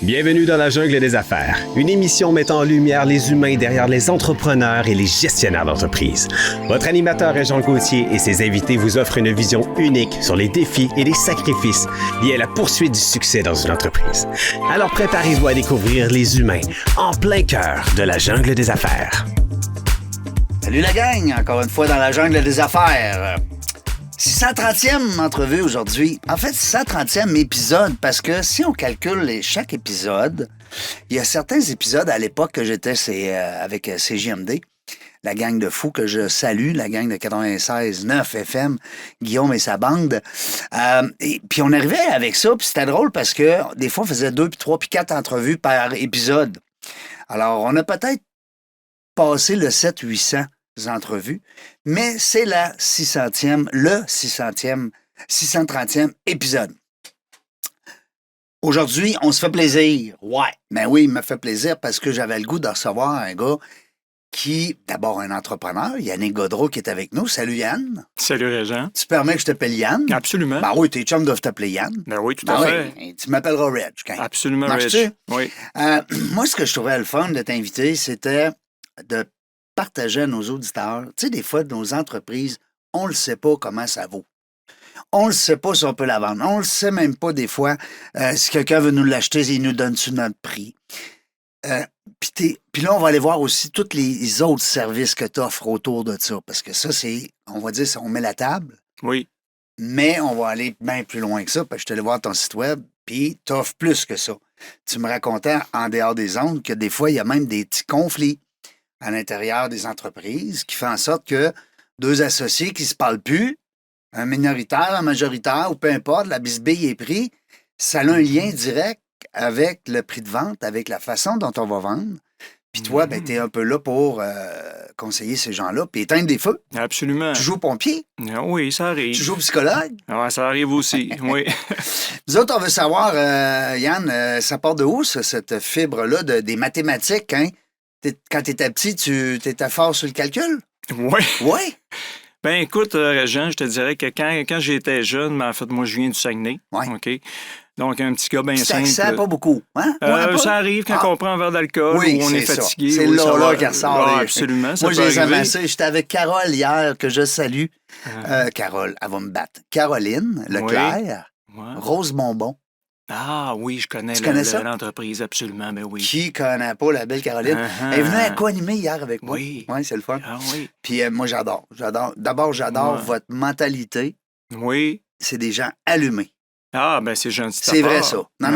Bienvenue dans la jungle des affaires, une émission mettant en lumière les humains derrière les entrepreneurs et les gestionnaires d'entreprise. Votre animateur est Jean Gauthier et ses invités vous offrent une vision unique sur les défis et les sacrifices liés à la poursuite du succès dans une entreprise. Alors préparez-vous à découvrir les humains en plein cœur de la jungle des affaires. Salut la gang, encore une fois dans la jungle des affaires. 630e entrevue aujourd'hui. En fait, 630e épisode, parce que si on calcule chaque épisode, il y a certains épisodes à l'époque que j'étais avec CJMD, la gang de fous que je salue, la gang de 96.9 FM, Guillaume et sa bande. Et puis on arrivait avec ça, puis c'était drôle parce que des fois, on faisait 2, puis 3, puis 4 entrevues par épisode. Alors, on a peut-être passé le 700-800 entrevues, mais c'est le 630e épisode. Aujourd'hui, on se fait plaisir. Ouais, mais oui, il me fait plaisir parce que j'avais le goût de recevoir un gars qui, d'abord un entrepreneur, Yannick Gaudreau qui est avec nous. Salut Yann. Salut Régent. Tu permets que je t'appelle Yann? Absolument. Ben oui, tes chums doivent t'appeler Yann. Ben oui, tout à fait. Oui, tu m'appelleras Reg. Absolument, Marche-tu? Reg. Oui. Moi, ce que je trouvais le fun de t'inviter, c'était de partager à nos auditeurs. Tu sais, des fois, nos entreprises, on ne sait pas comment ça vaut. On ne sait pas si on peut la vendre. On ne sait même pas, des fois, si quelqu'un veut nous l'acheter, il nous donne-tu notre prix. Puis là, on va aller voir aussi tous les autres services que tu offres autour de ça. Parce que ça, c'est, on va dire, on met la table. Oui. Mais on va aller bien plus loin que ça. Parce que je suis allé voir ton site web, puis tu offres plus que ça. Tu me racontais, en dehors des ondes, que des fois, il y a même des petits conflits à l'intérieur des entreprises qui fait en sorte que deux associés qui ne se parlent plus, un minoritaire, un majoritaire, ou peu importe, la bisbille est pris, ça a un lien direct avec le prix de vente, avec la façon dont on va vendre. Puis toi, ben, tu es un peu là pour conseiller ces gens-là, puis éteindre des feux. Absolument. Tu joues au pompier. Oui, ça arrive. Tu joues au psychologue. Ah, ça arrive aussi, oui. Nous autres, on veut savoir, Yann, ça part de où, ça, cette fibre-là des mathématiques, hein? Quand tu étais petit, tu étais fort sur le calcul? Oui. Oui? Ben écoute, Régent, je te dirais que quand j'étais jeune, ben, en fait, moi, je viens du Saguenay. Oui. OK? Donc, un petit gars bien simple. Ça pas beaucoup, hein? Ça arrive quand on prend un verre d'alcool ou on est fatigué. C'est là qui ressort. Ah, absolument. Moi, je les ai amassés. J'étais avec Carole hier, que je salue. Carole, elle va me battre. Caroline Leclerc, Rose Bonbon. Ah oui, je connais l'entreprise, absolument, mais oui. Qui connaît pas la belle Caroline? Elle est venue à co-animer hier avec moi. Oui. Oui, c'est le fun. Ah oui. Puis moi, j'adore. D'abord, j'adore votre mentalité. Oui. C'est des gens allumés. Ah, ben c'est gentil. C'est vrai, ça. Non,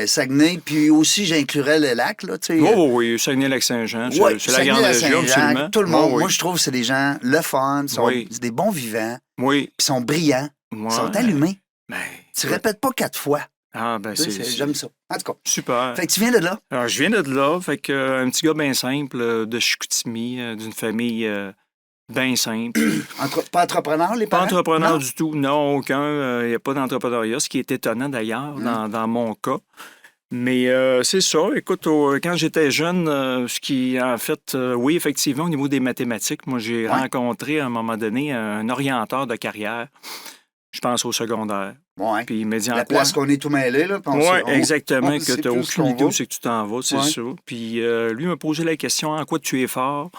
Saguenay, puis aussi, j'inclurais le lac, là, tu sais. Oh oui, Saguenay-Lac-Saint-Jean, c'est la grande région, absolument. Tout le monde. Oui. Moi, je trouve que c'est des gens le fun, c'est des bons vivants. Oui. Puis sont brillants. Ils sont allumés. Ben, tu répètes pas 4 fois. Ah, ben j'aime ça. En tout cas. Super. Fait que tu viens de là? Alors, je viens de là. Fait que un petit gars bien simple de Chicoutimi, d'une famille bien simple. Pas entrepreneur, les parents? Pas entrepreneur du tout. Non, aucun. Il n'y a pas d'entrepreneuriat, ce qui est étonnant d'ailleurs dans mon cas. Mais c'est ça. Écoute, quand j'étais jeune, ce qui, en fait, oui, effectivement, au niveau des mathématiques, moi, j'ai rencontré à un moment donné un orienteur de carrière. Je pense au secondaire. Oui. Puis il m'a dit la place qu'on est tout mêlé, là. Oui, exactement, que tu n'as aucune idée où c'est que tu t'en vas, c'est ça. Puis lui m'a posé la question, en quoi tu es fort?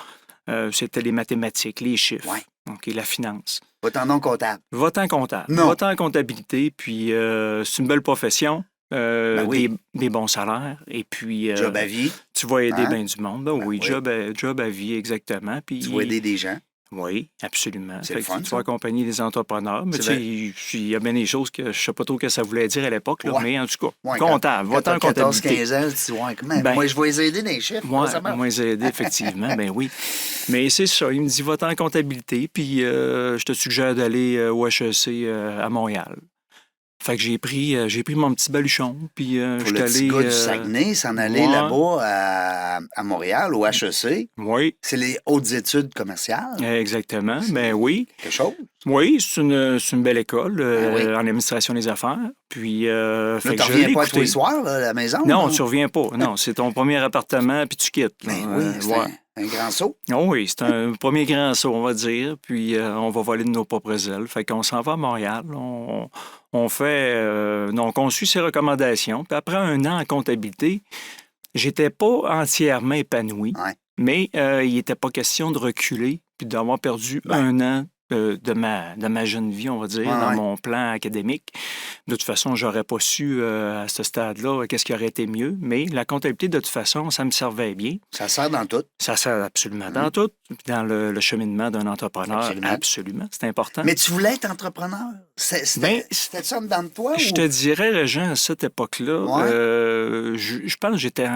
C'était les mathématiques, les chiffres, OK, la finance. Va-t'en non comptable. Va-t'en comptable. Va-t'en en comptabilité, puis c'est une belle profession. Des bons salaires. Et puis. Job à vie. Tu vas aider bien du monde. Oui, job à vie, exactement. Puis, tu vas aider des gens. Oui, absolument. C'est le fun, tu vas accompagner des entrepreneurs. Mais tu sais, il y a bien des choses que je ne sais pas trop ce que ça voulait dire à l'époque, mais en tout cas, comptable. Va-t'en en comptabilité. 14-15 ans, tu vois, moi, je vais les aider dans les chiffres. Moi, les aider, effectivement, ben oui. Mais c'est ça, il me dit, va-t'en en comptabilité, puis je te suggère d'aller au HEC à Montréal. Fait que j'ai pris mon petit baluchon, puis je suis allé... Pour le petit gars du Saguenay, s'en aller là-bas à Montréal, au HEC. Oui. C'est les hautes études commerciales. Exactement, ben oui. Quelque chose. Oui, c'est une belle école en administration des affaires. Puis, là, tu ne reviens pas tous les soirs là, à la maison? Non, tu ne reviens pas. Non, c'est ton premier appartement, puis tu quittes. Ben oui, Un grand saut. Oh oui, c'est un premier grand saut, on va dire. Puis on va voler de nos propres ailes. Fait qu'on s'en va à Montréal. On fait... donc, on suit ses recommandations. Puis après un an en comptabilité, j'étais pas entièrement épanoui. Ouais. Mais il n'était pas question de reculer puis d'avoir perdu un an de ma jeune vie, on va dire, dans mon plan académique. De toute façon, j'aurais pas su à ce stade-là qu'est-ce qui aurait été mieux, mais la comptabilité, de toute façon, ça me servait bien. Ça sert dans tout. Ça sert absolument dans tout. Dans le cheminement d'un entrepreneur, absolument. C'est important. Mais tu voulais être entrepreneur? C'était ça dans toi? Je te dirais, Régent, à cette époque-là, je pense que j'étais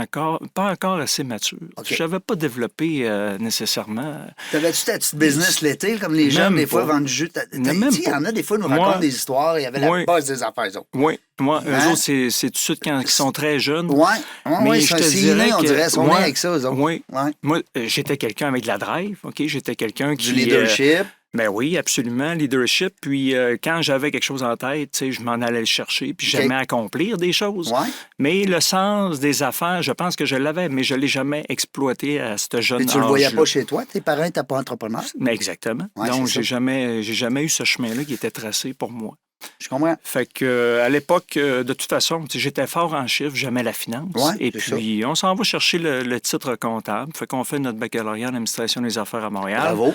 pas encore assez mature. Okay. Je n'avais pas développé nécessairement. T'avais-tu ta petite business l'été, comme les jeunes, des fois, vendent du jus? Il y en a des fois, nous racontent des histoires. Il y avait la base des affaires. Oui. Moi, eux autres, c'est tout de suite quand ils sont très jeunes. Oui, je te dirais on dirait, sont nés avec ça, eux autres. Oui. Moi, j'étais quelqu'un avec de la drive, OK? J'étais quelqu'un qui... Du leadership. Ben oui, absolument, leadership. Puis quand j'avais quelque chose en tête, je m'en allais le chercher, puis j'aimais accomplir des choses. Mais le sens des affaires, je pense que je l'avais, mais je ne l'ai jamais exploité à ce jeune âge. Mais tu ne le voyais pas chez toi? Tes parents n'étaient pas entrepreneurs? Mais exactement. Donc, j'ai jamais eu ce chemin-là qui était tracé pour moi. Je comprends. Fait que à l'époque, de toute façon, j'étais fort en chiffres, j'aimais la finance. Et puis, on s'en va chercher le titre comptable. Fait qu'on fait notre baccalauréat en administration des affaires à Montréal. Bravo.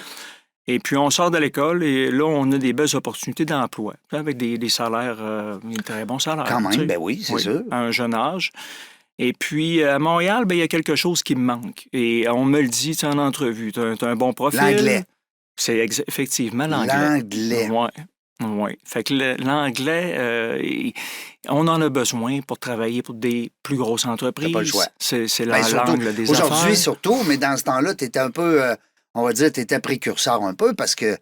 Et puis, on sort de l'école et là, on a des belles opportunités d'emploi avec des salaires, des très bons salaires. Quand même, ben oui, c'est sûr. À un jeune âge. Et puis, à Montréal, il y a quelque chose qui me manque. Et on me le dit en entrevue. Tu as un bon profil. L'anglais. C'est effectivement l'anglais. L'anglais. Oui. Fait que l'anglais, on en a besoin pour travailler pour des plus grosses entreprises. T'as pas le choix. C'est la langue des affaires. Aujourd'hui, surtout, mais dans ce temps-là, tu étais un peu, on va dire, tu étais précurseur un peu parce que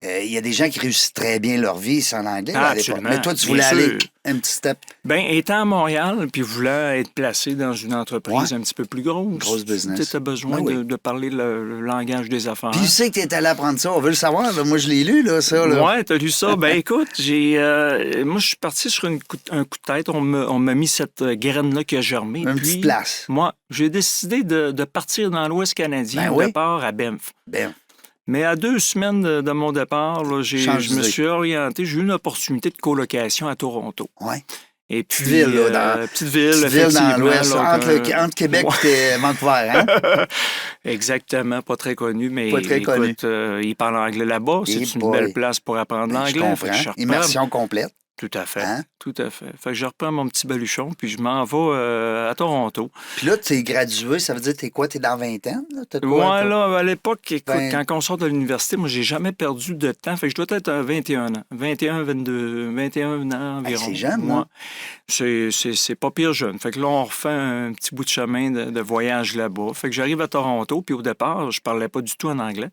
il y a des gens qui réussissent très bien leur vie sans l'anglais. Absolument. Mais toi, tu voulais aller un petit step. Bien, étant à Montréal, puis voulant être placé dans une entreprise un petit peu plus grosse. Grosse business. Tu as besoin de parler le langage des affaires. Puis tu sais que tu es allé apprendre ça. On veut le savoir. Là. Moi, je l'ai lu, là, ça. Là. Oui, tu as lu ça. Ben écoute, moi, je suis parti sur un coup de tête. On m'a mis cette graine-là qui a germé. Une petite place. Moi, j'ai décidé de partir dans l'Ouest canadien au départ à Banff. Mais à 2 semaines de mon départ, là, je me suis orienté. J'ai eu une opportunité de colocation à Toronto. Oui. Et puis, petite ville dans l'Ouest, entre Québec et Vancouver. Hein? Exactement, pas très connu, mais pas très connu. Ils parlent anglais là-bas. C'est une belle place pour apprendre l'anglais. Je comprends. Immersion complète. Tout à fait. Tout à fait. Fait que je reprends mon petit baluchon, puis je m'en vais à Toronto. Puis là, tu es gradué, ça veut dire t'es quoi? T'es dans 20 ans? Oui, là, à l'époque, écoute, quand on sort de l'université, moi, j'ai jamais perdu de temps. Fait que je dois être à 21 ans. 21, 22, 21 ans environ. C'est jeune, moi. C'est pas pire jeune. Fait que là, on refait un petit bout de chemin de voyage là-bas. Fait que j'arrive à Toronto, puis au départ, je parlais pas du tout en anglais.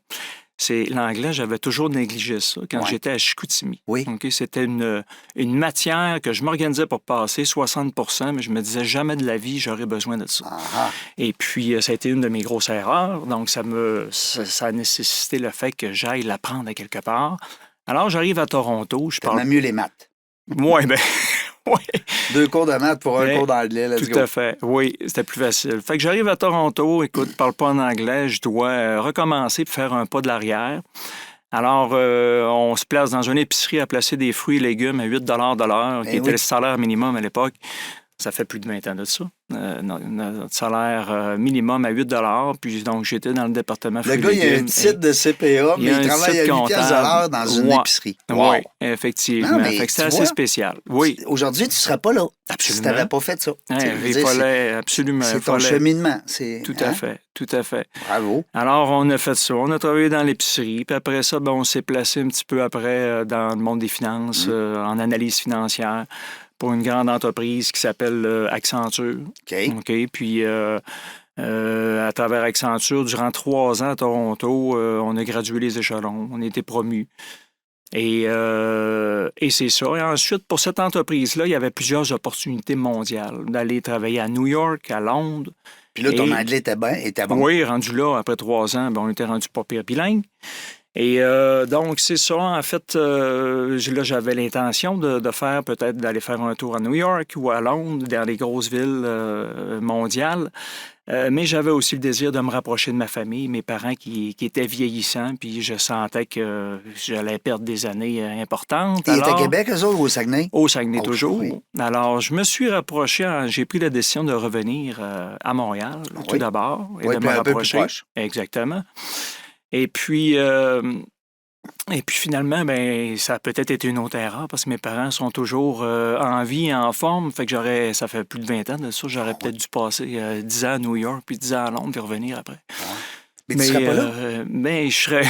L'anglais, j'avais toujours négligé ça quand j'étais à Chicoutimi. Oui. Okay? C'était une matière que je m'organisais pour passer 60 %, mais je me disais jamais de la vie, j'aurais besoin de ça. Et puis, ça a été une de mes grosses erreurs. Donc, ça a nécessité le fait que j'aille l'apprendre à quelque part. Alors, j'arrive à Toronto. Je parle mieux les maths. Oui, bien... Oui. 2 cours de maths pour un cours d'anglais. Tout à fait. Oui, c'était plus facile. Fait que j'arrive à Toronto, écoute, je parle pas en anglais, je dois recommencer pour faire un pas de l'arrière. Alors, on se place dans une épicerie à placer des fruits et légumes à 8 de l'heure, qui était le salaire minimum à l'époque. Ça fait plus de 20 ans de ça. Notre salaire minimum à 8 $. Puis donc, j'étais dans le département fruits et légumes. Le gars, il a un titre de CPA, mais il travaille à 8 $ dans une épicerie. Wow. Oui, effectivement. Fait que c'est assez spécial. Oui. Aujourd'hui, tu ne serais pas là. Absolument. Si tu n'avais pas fait ça. Il fallait, absolument. C'est ton cheminement. Tout à fait. Tout à fait. Bravo. Alors, on a fait ça. On a travaillé dans l'épicerie. Puis après ça, on s'est placé un petit peu après dans le monde des finances, en analyse financière, pour une grande entreprise qui s'appelle Accenture. OK. Puis, à travers Accenture, durant 3 ans à Toronto, on a gradué les échelons. On a été promus. Et c'est ça. Et ensuite, pour cette entreprise-là, il y avait plusieurs opportunités mondiales d'aller travailler à New York, à Londres. Puis là, ton anglais était bon? Oui, rendu là, après 3 ans, on était rendu pas pire bilingue. Et donc, c'est ça. En fait, là, j'avais l'intention de faire peut-être d'aller faire un tour à New York ou à Londres, dans les grosses villes mondiales. Mais j'avais aussi le désir de me rapprocher de ma famille, mes parents qui étaient vieillissants, puis je sentais que j'allais perdre des années importantes. Ils étaient à Québec, eux autres, ou au Saguenay? Au Saguenay, Oh, toujours. oui. Alors, je me suis rapproché, j'ai pris la décision de revenir à Montréal, tout d'abord, et Oui, de puis me un peu plus rapprocher. proche. Exactement. Et puis finalement, ben ça a peut-être été une autre erreur parce que mes parents sont toujours en vie et en forme. Fait que ça fait plus de 20 ans de ça, j'aurais peut-être dû passer 10 ans à New York, puis 10 ans à Londres, puis revenir après. Mais tu serais pas là? Mais je serais,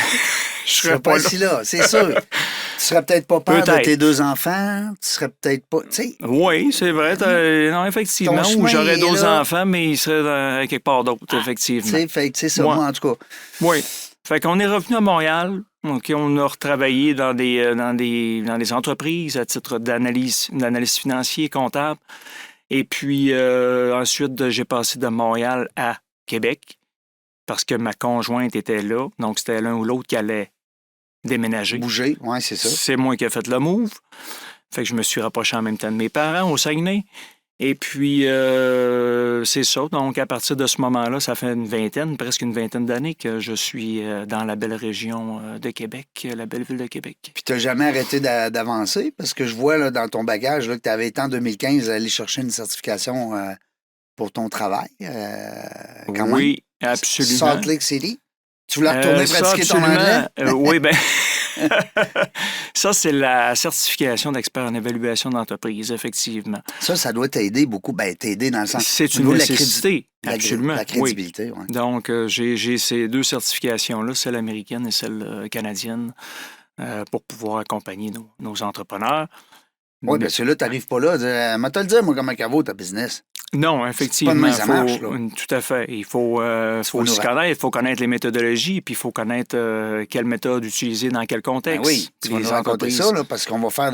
Tu serais pas ici là, c'est sûr. Tu serais peut-être pas père de Peut-être. tes 2 enfants. Tu serais peut-être pas... Tu sais, Oui, c'est vrai. Non, effectivement. Ton Ou chemin j'aurais est d'autres là. enfants, mais ils seraient quelque part d'autre, tu effectivement. sais, fait que c'est ça, Ouais. moi, en tout cas. Oui. Fait qu'on est revenu à Montréal. Donc, on a retravaillé dans des entreprises à titre d'analyse financier, comptable. Et puis, ensuite, j'ai passé de Montréal à Québec parce que ma conjointe était là. Donc, c'était l'un ou l'autre qui allait déménager. Bouger, oui, c'est ça. C'est moi qui ai fait le move. Fait que je me suis rapproché en même temps de mes parents au Saguenay. Et puis, c'est ça. Donc, à partir de ce moment-là, ça fait presque une vingtaine d'années que je suis dans la belle région de Québec, la belle ville de Québec. Puis tu n'as jamais arrêté d'avancer parce que je vois là, dans ton bagage là, que tu avais été en 2015 aller chercher une certification pour ton travail. Quand Oui, même. absolument. Salt Lake City. Tu voulais retourner pratiquer ton anglais? Oui, bien. Ça, c'est la certification d'expert en évaluation d'entreprise, effectivement. Ça doit t'aider beaucoup. Ben, t'aider dans le sens... C'est au une niveau de la nécessité, la absolument. La crédibilité, oui. Donc, j'ai ces 2 certifications-là, celle américaine et celle canadienne, pour pouvoir accompagner nos entrepreneurs. Oui, parce que là, tu n'arrives pas là. Moi, te le dire, moi, comment ça vaut ta business. Non, effectivement. C'est pas de même ça marche, là. Tout à fait. Il faut s'y connaître, il faut connaître les méthodologies, puis il faut connaître quelle méthode utiliser dans quel contexte. Ben oui, tu vas Les nous raconter entreprises. ça, là, parce qu'on va faire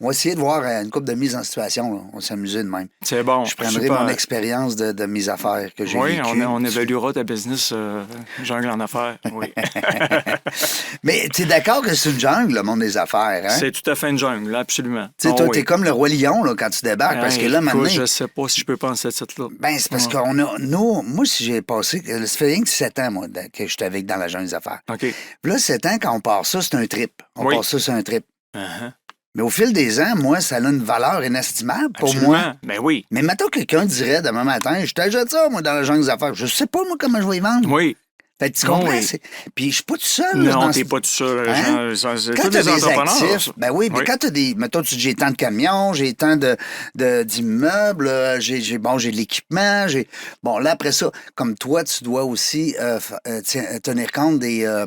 on va essayer de voir une couple de mises en situation. Là. On va s'amuser de même. C'est bon. Je prendrai super. mon expérience de mes affaires que j'ai Oui, vécues. on évaluera ta business jungle en affaires. Oui. Mais tu es d'accord que c'est une jungle, le monde des affaires, hein? C'est tout à fait une jungle, absolument. Tu sais, Ah toi, oui. t'es comme le roi lion là, quand tu débarques, parce que là, Écoute, maintenant... je sais pas si je peux penser à cette titre-là. Ben, c'est parce qu'on a... Moi, si j'ai passé... Ça fait rien que 7 ans, moi, que j'étais avec dans la jungle des affaires. OK. Puis là, 7 ans, quand on part ça, c'est un trip. On Oui. part ça, c'est un trip. Uh-huh. Mais au fil des ans, moi, ça a une valeur inestimable pour Absolument. moi. Ben oui. Mais maintenant, quelqu'un dirait demain matin, je t'achète ça, moi, dans la jungle des affaires. Je sais pas, moi, comment je vais y vendre. Oui. Fait que tu comprends? Oui. Puis je suis pas tout seul. là, Non, dans t'es ce- pas tout seul. Hein? C'est Quand tous tu as des des entrepreneurs. actifs, ben oui, mais quand tu as des. Mettons, tu dis j'ai tant de camions, j'ai tant d'immeubles, j'ai de l'équipement, Bon, là, après ça, comme toi, tu dois aussi tenir compte de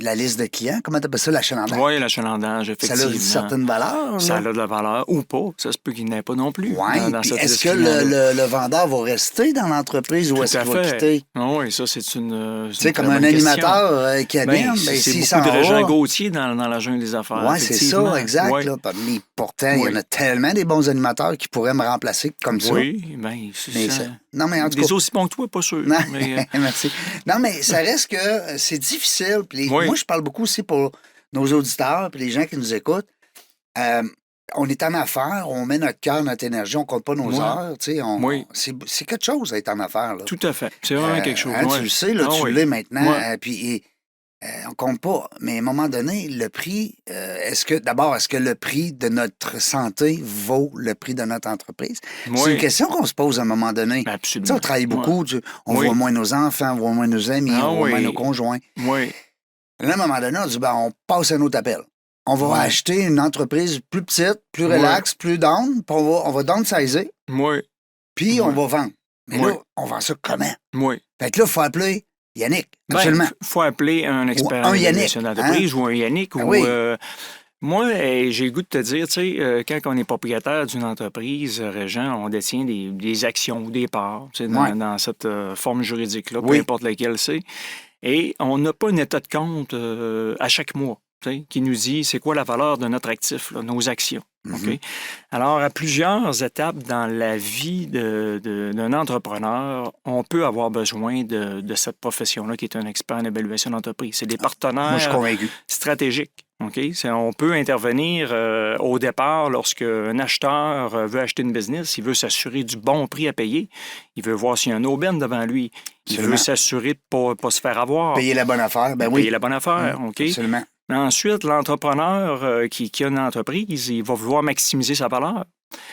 la liste de clients. Comment tu appelles ça, l'achalandage? Oui, l'achalandage, Ça effectivement. a une certaine valeur. Ça là? a de la valeur ou pas. Ça se peut qu'il n'ait pas non plus. Oui, dans puis cette est-ce liste que client-là. le vendeur va rester dans l'entreprise ou Tout est-ce à qu'il va fait. quitter? Oui, ça, c'est une. Tu sais, comme un animateur qui anime, c'est s'il beaucoup s'en de Régent va... Gauthier dans la jungle des affaires. Oui, c'est effectivement. ça, exact. Oui. Là. Mais pourtant, il y Oui. en a tellement des bons animateurs qui pourraient me remplacer comme ça. Oui, bien, c'est Mais ça. non, mais en tout Des cas... aussi bons que toi, pas sûr. Non, Mais, merci. Non, mais ça reste que c'est difficile. Puis Oui. moi, je parle beaucoup aussi pour nos auditeurs puis les gens qui nous écoutent. On est en affaires, on met notre cœur, notre énergie, on compte pas nos Oui. heures. Tu sais, Oui. c'est quelque chose d'être en affaires. Là. tout à fait. C'est vraiment quelque chose. Hein, ouais. Tu le sais, là, Ah tu oui. l'es maintenant. Ouais. Puis on compte pas. Mais à un moment donné, le prix, est-ce que le prix de notre santé vaut le prix de notre entreprise? C'est Oui. une question qu'on se pose à un moment donné. Tu Absolument. sais, on travaille beaucoup, on Oui. voit moins nos enfants, on voit moins nos amis, Ah on voit moins oui. nos conjoints. Oui. Là, à un moment donné, on dit, on passe un autre appel. On va Ouais. acheter une entreprise plus petite, plus relaxe, plus down, puis on va downsizer, Oui. puis on va vendre. Mais là, Oui. on vend ça comment? Oui. Fait que là, il faut appeler Yannick, absolument. Il faut appeler un expert un en Yannick, évaluation d'entreprise ou un Yannick. Ah ou, oui. moi, j'ai le goût de te dire, tu sais, quand on est propriétaire d'une entreprise, Régent, on détient des actions ou des parts, tu sais, Ouais. dans cette forme juridique-là, peu Oui. importe laquelle c'est. Et on n'a pas un état de compte à chaque mois. qui nous dit c'est quoi la valeur de notre actif, là, nos actions. Mhm. OK? Alors, à plusieurs étapes dans la vie d'un entrepreneur, on peut avoir besoin de cette profession-là qui est un expert en évaluation d'entreprise. C'est des Moi, je suis partenaires convaincu. stratégiques. OK? On peut intervenir au départ lorsque un acheteur veut acheter une business, il veut s'assurer du bon prix à payer, il veut voir s'il y a un aubaine devant lui, il Absolument. veut s'assurer de ne pas se faire avoir. Payer la bonne affaire, ben oui. Payer la bonne affaire, OK? Absolument. Ensuite, l'entrepreneur qui a une entreprise, il va vouloir maximiser sa valeur.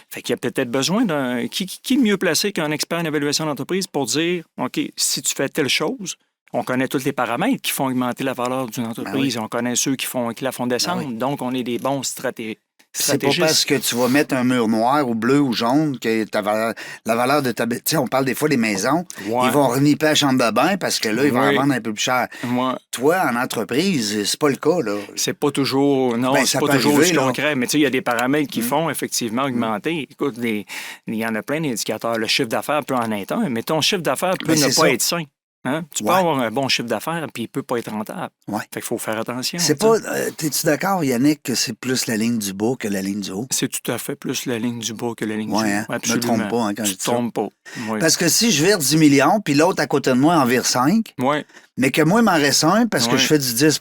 Fait qu'il y a peut-être besoin d'un... Qui est mieux placé qu'un expert en évaluation d'entreprise pour dire, OK, si tu fais telle chose, on connaît tous les paramètres qui font augmenter la valeur d'une entreprise. Ben oui. On connaît ceux qui la font descendre. Ben oui. Donc, on est des bons stratégistes. C'est pas parce que tu vas mettre un mur noir ou bleu ou jaune que la valeur de ta... Tu sais, on parle des fois des maisons. Ouais. Ils vont reniper la chambre de bain parce que là, ils vont Oui. en vendre un peu plus cher. Moi, Toi, en entreprise, c'est pas le cas, là. c'est pas toujours... Non, Ben, c'est ça pas peut toujours arriver, aussi là. concret. Mais tu sais, il y a des paramètres qui font effectivement augmenter. Écoute, il y en a plein d'indicateurs. Le chiffre d'affaires peut en être un, mais ton chiffre d'affaires peut Ben, ne c'est pas ça. être sain. Hein? Tu peux Ouais. avoir un bon chiffre d'affaires, puis il peut pas être rentable. Ouais. Fait qu'il faut faire attention. C'est tu sais. pas... T'es-tu d'accord, Yannick, que c'est plus la ligne du bas que la ligne du haut? C'est tout à fait plus la ligne du bas que la ligne Ouais, du hein? haut. Je me Absolument. trompe pas, hein, quand je Tu dis te ça. trompes pas. Oui. Parce que si je vire 10 millions, puis l'autre à côté de moi en vire 5, Oui, mais que moi, il m'en reste un parce que Ouais. je fais du 10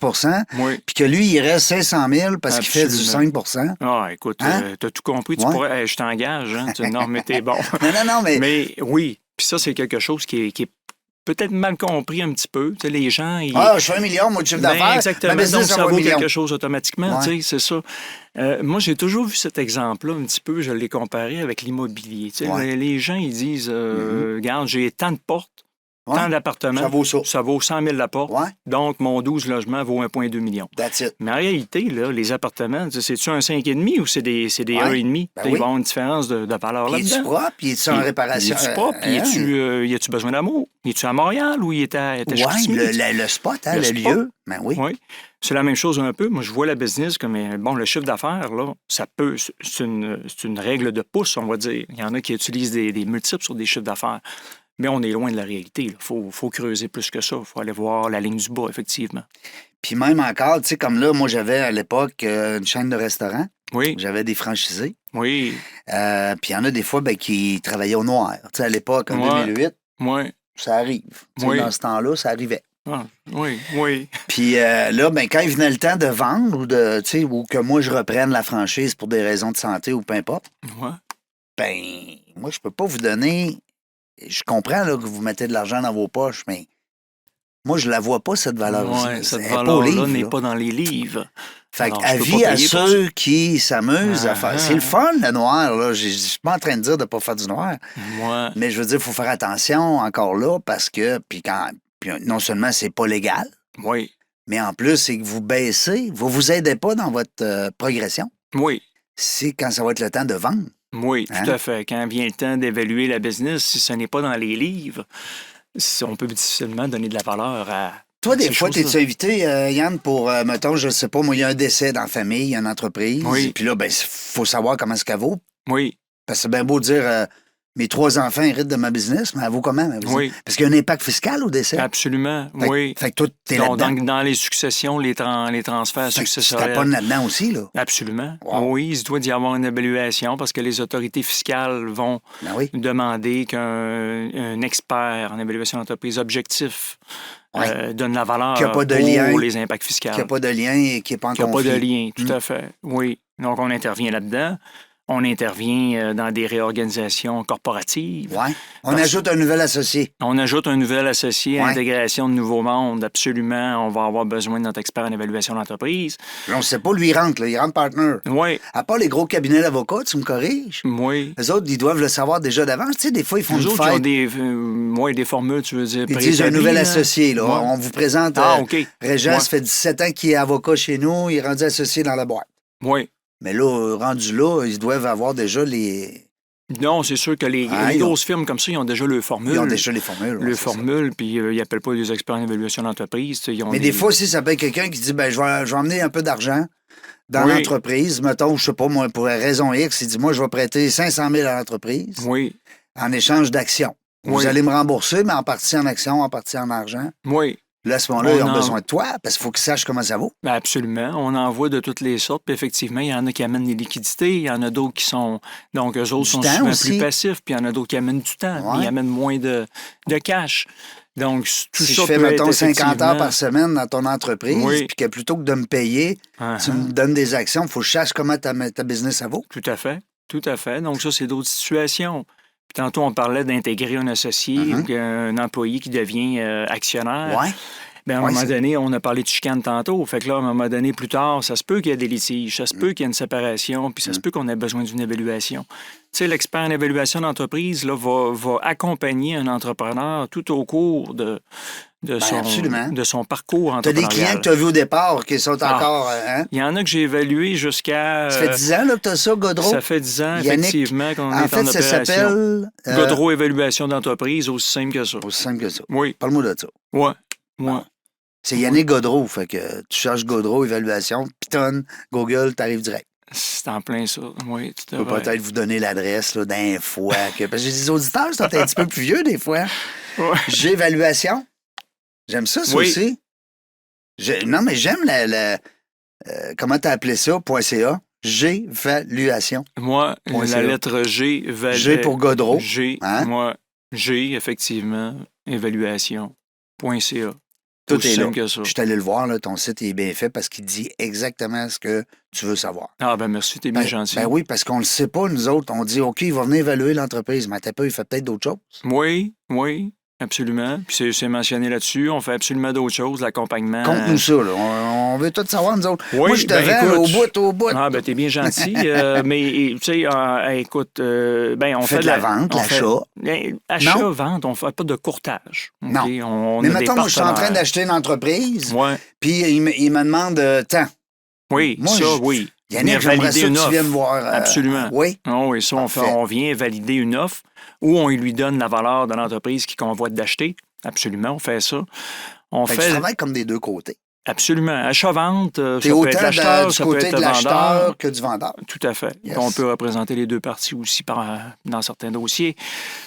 oui. puis que lui, il reste 500 000 parce qu'il fait du Absolument. 5 Ah, écoute, Hein? t'as tout compris. Tu Ouais. pourrais... je t'engage. Hein? Non, mais t'es bon. Non, mais... Mais oui, puis ça, c'est quelque chose qui est peut-être mal compris un petit peu. Tu sais, les gens... Ah, je fais 1 million, moi, de chiffre Ben, d'affaires. exactement. Ma business, Donc, ça vaut 1 vaut million. quelque chose automatiquement, Ouais. tu sais, c'est ça. Moi, j'ai toujours vu cet exemple-là un petit peu, je l'ai comparé avec l'immobilier. Tu sais, Ouais. les gens, ils disent, regarde, j'ai tant de portes, Ouais. tant d'appartements. Ça vaut ça. Ça vaut 100 000 la porte. Ouais, Donc, mon 12 logements vaut 1,2 million. that's it. Mais en réalité, là, les appartements, c'est-tu un 5,5 ou c'est des Ouais. 1,5? Ben Il oui. va y avoir une différence de valeur Puis es-tu là-dedans. propre, puis es-tu en réparation? Il est-tu propre? Y a-tu besoin d'amour? Y a-tu à Montréal ou il est à Oui, Chicoutimi? le spot, hein, Le le spot. lieu. Ben oui. Oui. C'est la même chose un peu. Moi, je vois la business comme, bon, le chiffre d'affaires, là, ça peut, c'est une règle de pouce, on va dire. Il y en a qui utilisent des multiples sur des chiffres d'affaires. Mais on est loin de la réalité. Il faut creuser plus que ça. Il faut aller voir la ligne du bas, effectivement. Puis même encore, tu sais, comme là, moi, j'avais à l'époque une chaîne de restaurants. Oui, J'avais des franchisés. oui, Puis il y en a des fois qui travaillaient au noir. Tu sais, à l'époque, en Ouais. 2008, oui. ça arrive. Tu sais, Oui. dans ce temps-là, ça arrivait. Ah, oui, oui. Puis là, ben, quand il venait le temps de vendre ou que moi, je reprenne la franchise pour des raisons de santé ou peu importe, Ouais. ben, moi, je peux pas vous donner... Je comprends là, que vous mettez de l'argent dans vos poches, mais moi, je la vois pas, cette valeur. Ouais, cette Elle est pas au valeur-là livre, n'est là. pas dans les livres. Fait Alors, je peux qu'avis pas à payer pour ceux qui s'amusent à Ah, faire... ah. C'est le fun, le noir, là. Je suis pas en train de dire de pas faire du noir, Moi, mais je veux dire, il faut faire attention encore là, parce que... Puis non seulement c'est pas légal, oui, mais en plus, c'est que vous baissez, vous aidez pas dans votre progression. oui. C'est quand ça va être le temps de vendre. Oui, Hein? tout à fait. Quand vient le temps d'évaluer la business, si ce n'est pas dans les livres, on peut difficilement donner de la valeur à... Toi, des ces fois, choses-là. t'es-tu invité, Yann, pour, mettons, je sais pas, moi, il y a un décès dans la famille, il y a une entreprise. Oui. Puis là, ben, faut savoir comment est-ce qu'elle vaut. Oui, Parce que c'est bien beau de dire, mes 3 enfants héritent de ma business, mais elle vaut comment, ma business? Oui. Parce qu'il y a un impact fiscal au décès. absolument. Fait, Oui. Fait que toi, t'es Donc, là-dedans. dans les successions, les transferts Fait que tu successoriels. taponnes là-dedans aussi, là. Absolument. Wow. Oui, il se doit d'y avoir une évaluation parce que les autorités fiscales vont Ben oui. demander qu'un expert en évaluation d'entreprise objectif Ouais. donne la valeur Qu'il y a pas de pour lien. les impacts fiscaux. Qu'il n'y a pas de lien et qu'il n'est pas en Qu'il n'y a pas conflit. de lien, tout à fait. Oui. Donc, on intervient là-dedans. On intervient dans des réorganisations corporatives. Ouais. On ajoute un nouvel associé. On ajoute un nouvel associé à Ouais. l'intégration de nouveaux mondes. Absolument, on va avoir besoin de notre expert en évaluation d'entreprise. Là, on ne sait pas, lui, il rentre, là, il rentre partner. Oui, À part les gros cabinets d'avocats, tu me corriges? oui. Les autres, ils doivent le savoir déjà d'avance. Tu sais, des fois, ils font Nous une autres, ils ont fête. des formules, tu veux dire, Ils disent un préétablies, nouvel là. associé. Là. Ouais. On vous présente Ah, OK. Régent, Ouais. ça fait 17 ans qu'il est avocat chez nous. Il est rendu associé dans la boîte. Oui. Mais là, rendu là, ils doivent avoir déjà les... Non, c'est sûr que les Ah, grosses firmes comme ça, ils ont déjà le formule. Ils ont déjà les formules. ouais, Le c'est formule, puis ils n'appellent pas les experts en évaluation d'entreprise. Tu sais, ils ont ça. Mais des fois aussi, ça peut être quelqu'un qui dit, ben, je vais emmener un peu d'argent dans Oui. l'entreprise. Mettons, je sais pas, moi, pour raison X, il dit, moi, je vais prêter 500 000 à l'entreprise Oui, en échange d'actions. Vous Oui. allez me rembourser, mais en partie en actions, en partie en argent. oui. Là, à ce moment-là, On ils ont en- besoin de toi parce qu'il faut qu'ils sachent comment ça vaut. Ben absolument. On en voit de toutes les sortes. Puis effectivement, il y en a qui amènent des liquidités. Il y en a d'autres qui sont... Donc, eux autres Du sont temps souvent aussi. plus passifs. Puis il y en a d'autres qui amènent du temps. Ouais. Ils amènent moins de cash. Donc, tout Si ça je fais, peut mettons, être 50 heures effectivement- par semaine dans ton entreprise, Oui. puis que plutôt que de me payer, tu me donnes des actions, il faut que je sache comment ta business ça vaut. Tout à fait. Tout à fait. Donc, ça, c'est d'autres situations. Puis tantôt, on parlait d'intégrer un associé ou un employé qui devient actionnaire. Ouais. Bien, à un Ouais, moment c'est- donné, on a parlé de chicane tantôt. Fait que là, à un moment donné, plus tard, ça se peut qu'il y ait des litiges, ça se peut qu'il y ait une séparation, puis ça se peut qu'on ait besoin d'une évaluation. Tu sais, l'expert en évaluation d'entreprise là, va accompagner un entrepreneur tout au cours de absolument. son parcours Tu as des entrepreneurial. clients que tu as vus au départ qui sont Ah. encore. Hein? Il y en a que j'ai évalué jusqu'à... Ça fait 10 ans là, que tu as ça, Godreau? Ça fait 10 ans, Yannick, effectivement, qu'on en est fait, en ça opération. s'appelle. Godreau Évaluation d'entreprise, aussi simple que ça. Aussi simple que ça. Oui, Parle-moi de ça. ouais, ouais. C'est Yannick Godreau. Fait que tu cherches Godreau, évaluation, Python, Google, tu arrives direct. C'est en plein ça. Oui, tout Je à peux fait. peut-être vous donner l'adresse là, d'un fois. Parce que j'ai des auditeurs qui sont un petit peu plus vieux des fois. Ouais. J'ai évaluation. J'aime ça, ça Oui. aussi. Non, mais j'aime comment tu as appelé ça? .ca. Gévaluation. Moi, Point la CA. lettre G valait... G pour Godreau. G, Hein? moi, G, effectivement, évaluation.ca. Tout Aussi est là. simple que ça. Je suis allé le voir, là, ton site est bien fait parce qu'il dit exactement ce que tu veux savoir. Ah, ben merci, t'es bien gentil. Ben oui, parce qu'on le sait pas, nous autres. On dit, OK, il va venir évaluer l'entreprise, mais t'as pas, il fait peut-être d'autres choses. Oui, absolument. Puis c'est mentionné là-dessus. On fait absolument d'autres choses, l'accompagnement. Conte-nous ça, là. On veut tout savoir, nous autres. Oui, Moi, je te ben, vends là, écoute, au bout. Ah, ben t'es bien gentil. Mais, tu sais, écoute, ben, on Fais fait de la vente, on l'achat. Achat, Non. vente, on fait pas de courtage. OK? Non. On Mais a des mettons, moi, je suis en train partenaires. d'acheter une entreprise, Ouais. puis il me demande tant. Oui, Moi, ça, oui. Yannick, Venir j'aimerais valider ça que une tu offre. viennes voir. Absolument. Oui. Ah oui, ça, Parfait. on vient valider une offre ou on lui donne la valeur de l'entreprise qui convoite d'acheter. Absolument, on fait ça. On Fait que fait tu travailles comme des deux côtés. absolument. Achat-vente, ça Tu es peut autant être l'acheteur, du ça peut côté être de le vendeur. l'acheteur que du vendeur. Tout à fait. Yes. On peut représenter les deux parties aussi dans certains dossiers.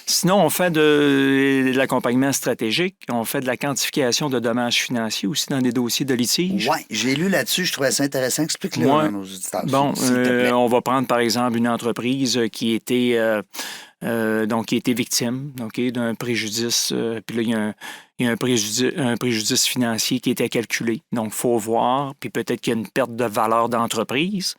Sinon, on fait de l'accompagnement stratégique. On fait de la quantification de dommages financiers aussi dans des dossiers de litige. Oui, j'ai lu là-dessus, je trouvais ça intéressant. Explique-le Ouais. à nos auditeurs. Bon, s'il te plaît. on va prendre par exemple une entreprise qui était victime d'un préjudice. Puis là, il y a un préjudice financier qui était calculé. Donc, il faut voir. Puis peut-être qu'il y a une perte de valeur d'entreprise.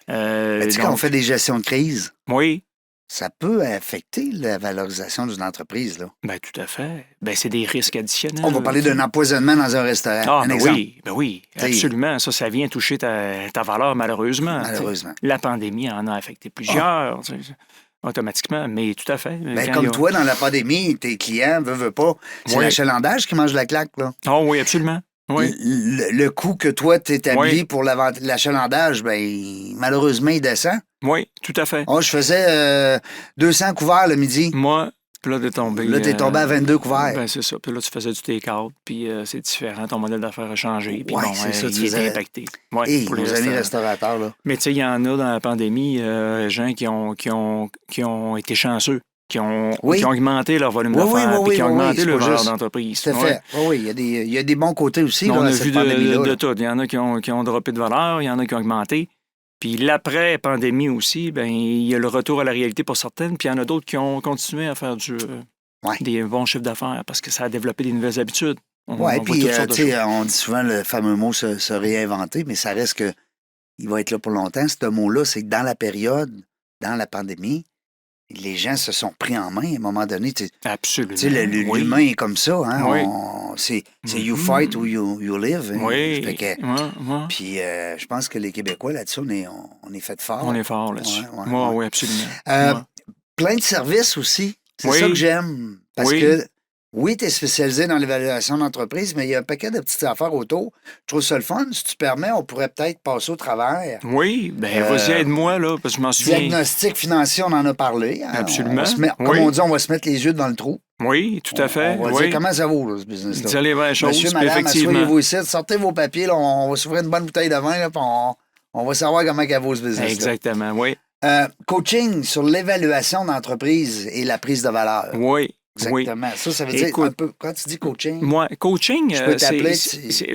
Mais tu sais, quand on donc, fait des gestions de crise, oui, ça peut affecter la valorisation d'une entreprise. Là. ben tout à fait. Ben c'est des risques additionnels. On va parler d'un empoisonnement dans un restaurant. Ah, un ben exemple. oui, T'sais, absolument. Ça vient toucher ta valeur, malheureusement. Malheureusement. La pandémie en a affecté plusieurs, automatiquement, mais tout à fait. Ben, Quand comme il y a- toi, dans la pandémie, tes clients veulent pas. C'est Oui. l'achalandage qui mange la claque. Là. Ah oui, absolument. Oui. Le coût que toi t'établis Oui. pour l'achalandage, ben, malheureusement, il descend. Oui, tout à fait. Oh, je faisais 200 couverts le midi. Moi, puis là, t'es tombé. Là, t'es tombé à 22 couverts. Ben, c'est ça. Puis là, tu faisais du take-out, puis c'est différent. Ton modèle d'affaires a changé. Puis Ouais, bon, c'est ça, tu il était faisais- impacté. Ouais, Hey, pour les nos amis restaurants. restaurateurs, là. Mais tu sais, il y en a dans la pandémie, gens qui ont été chanceux, qui ont augmenté leur volume Oui, d'affaires, oui, puis qui ont oui, augmenté c'est le pas valeur juste. d'entreprise. Tout à Ouais. fait. Oui, oui, il y a des bons côtés aussi On là, a à vu cette pandémie-là. de là. tout. Il y en a qui ont droppé de valeur, il y en a qui ont augmenté. Puis l'après-pandémie aussi, ben il y a le retour à la réalité pour certaines, puis il y en a d'autres qui ont continué à faire Ouais. des bons chiffres d'affaires parce que ça a développé des nouvelles habitudes. Oui, On voit puis toutes sortes de tu sais, choses. on dit souvent le fameux mot se réinventer, mais ça reste que il va être là pour longtemps. Ce mot-là, c'est que dans la période, dans la pandémie, les gens se sont pris en main à un moment donné. Tu Absolument. sais, Oui. l'humain est comme ça. Hein? Oui. C'est you Mhm. fight or you live. hein. Oui. Fait que- Ouais. Puis je pense que les Québécois, là-dessus, on est fait fort. On est fort là-dessus. Ouais, ouais. Oui, absolument. Euh, Ouais. Plein de services aussi. C'est Oui. ça que j'aime. Parce Oui. que, oui, tu es spécialisé dans l'évaluation d'entreprise, mais il y a un paquet de petites affaires autour. Je trouve ça le fun. Si tu permets, on pourrait peut-être passer au travers. Oui, ben vas-y, aide-moi, là, parce que je m'en souviens. Diagnostic financier, on en a parlé. Hein. Absolument. On va se mettre- Oui. Comme on dit, on va se mettre les yeux dans le trou. Oui, tout à fait. On va oui. dire comment ça vaut, là, ce business-là. Dire les vraies choses, Monsieur, puis madame, effectivement. asseyez-vous ici, sortez vos papiers, là, on va s'ouvrir une bonne bouteille de vin, là, puis on va savoir comment elle vaut ce business-là. Exactement, oui. Coaching sur l'évaluation d'entreprise et la prise de valeur. Oui. Exactement. Oui. Ça veut dire Écoute, un peu, quand tu dis coaching, Moi, coaching, je peux t'appeler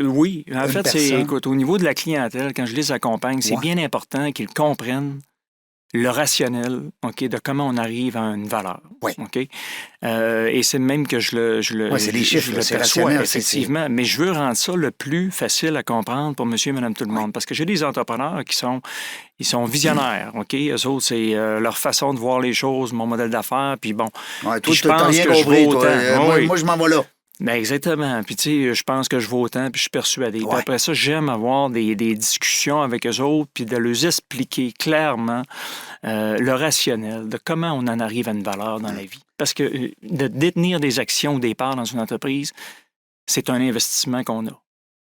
oui. En une fait, personne. écoute, au niveau de la clientèle, quand je les accompagne, c'est Ouais. bien important qu'ils comprennent le rationnel, OK, de comment on arrive à une valeur. Oui. OK? Et c'est même que Ouais, c'est des chiffres, je là, le c'est perçois, rationnel, effectivement. Mais je veux rendre ça le plus facile à comprendre pour monsieur et madame tout le Oui. monde. Parce que j'ai des entrepreneurs ils sont visionnaires, OK? Eux autres, c'est leur façon de voir les choses, mon modèle d'affaires, puis bon. Ouais, Puis toi, je tu n'as pense rien que je compris, vaux toi. autant. Oui. Moi, je m'en vais là. Ben exactement. Puis, tu sais, je pense que je vaux autant, puis je suis persuadé. Puis Ouais. après ça, j'aime avoir des discussions avec eux autres, puis de leur expliquer clairement le rationnel de comment on en arrive à une valeur dans la vie. Parce que de détenir des actions ou des parts dans une entreprise, c'est un investissement qu'on a.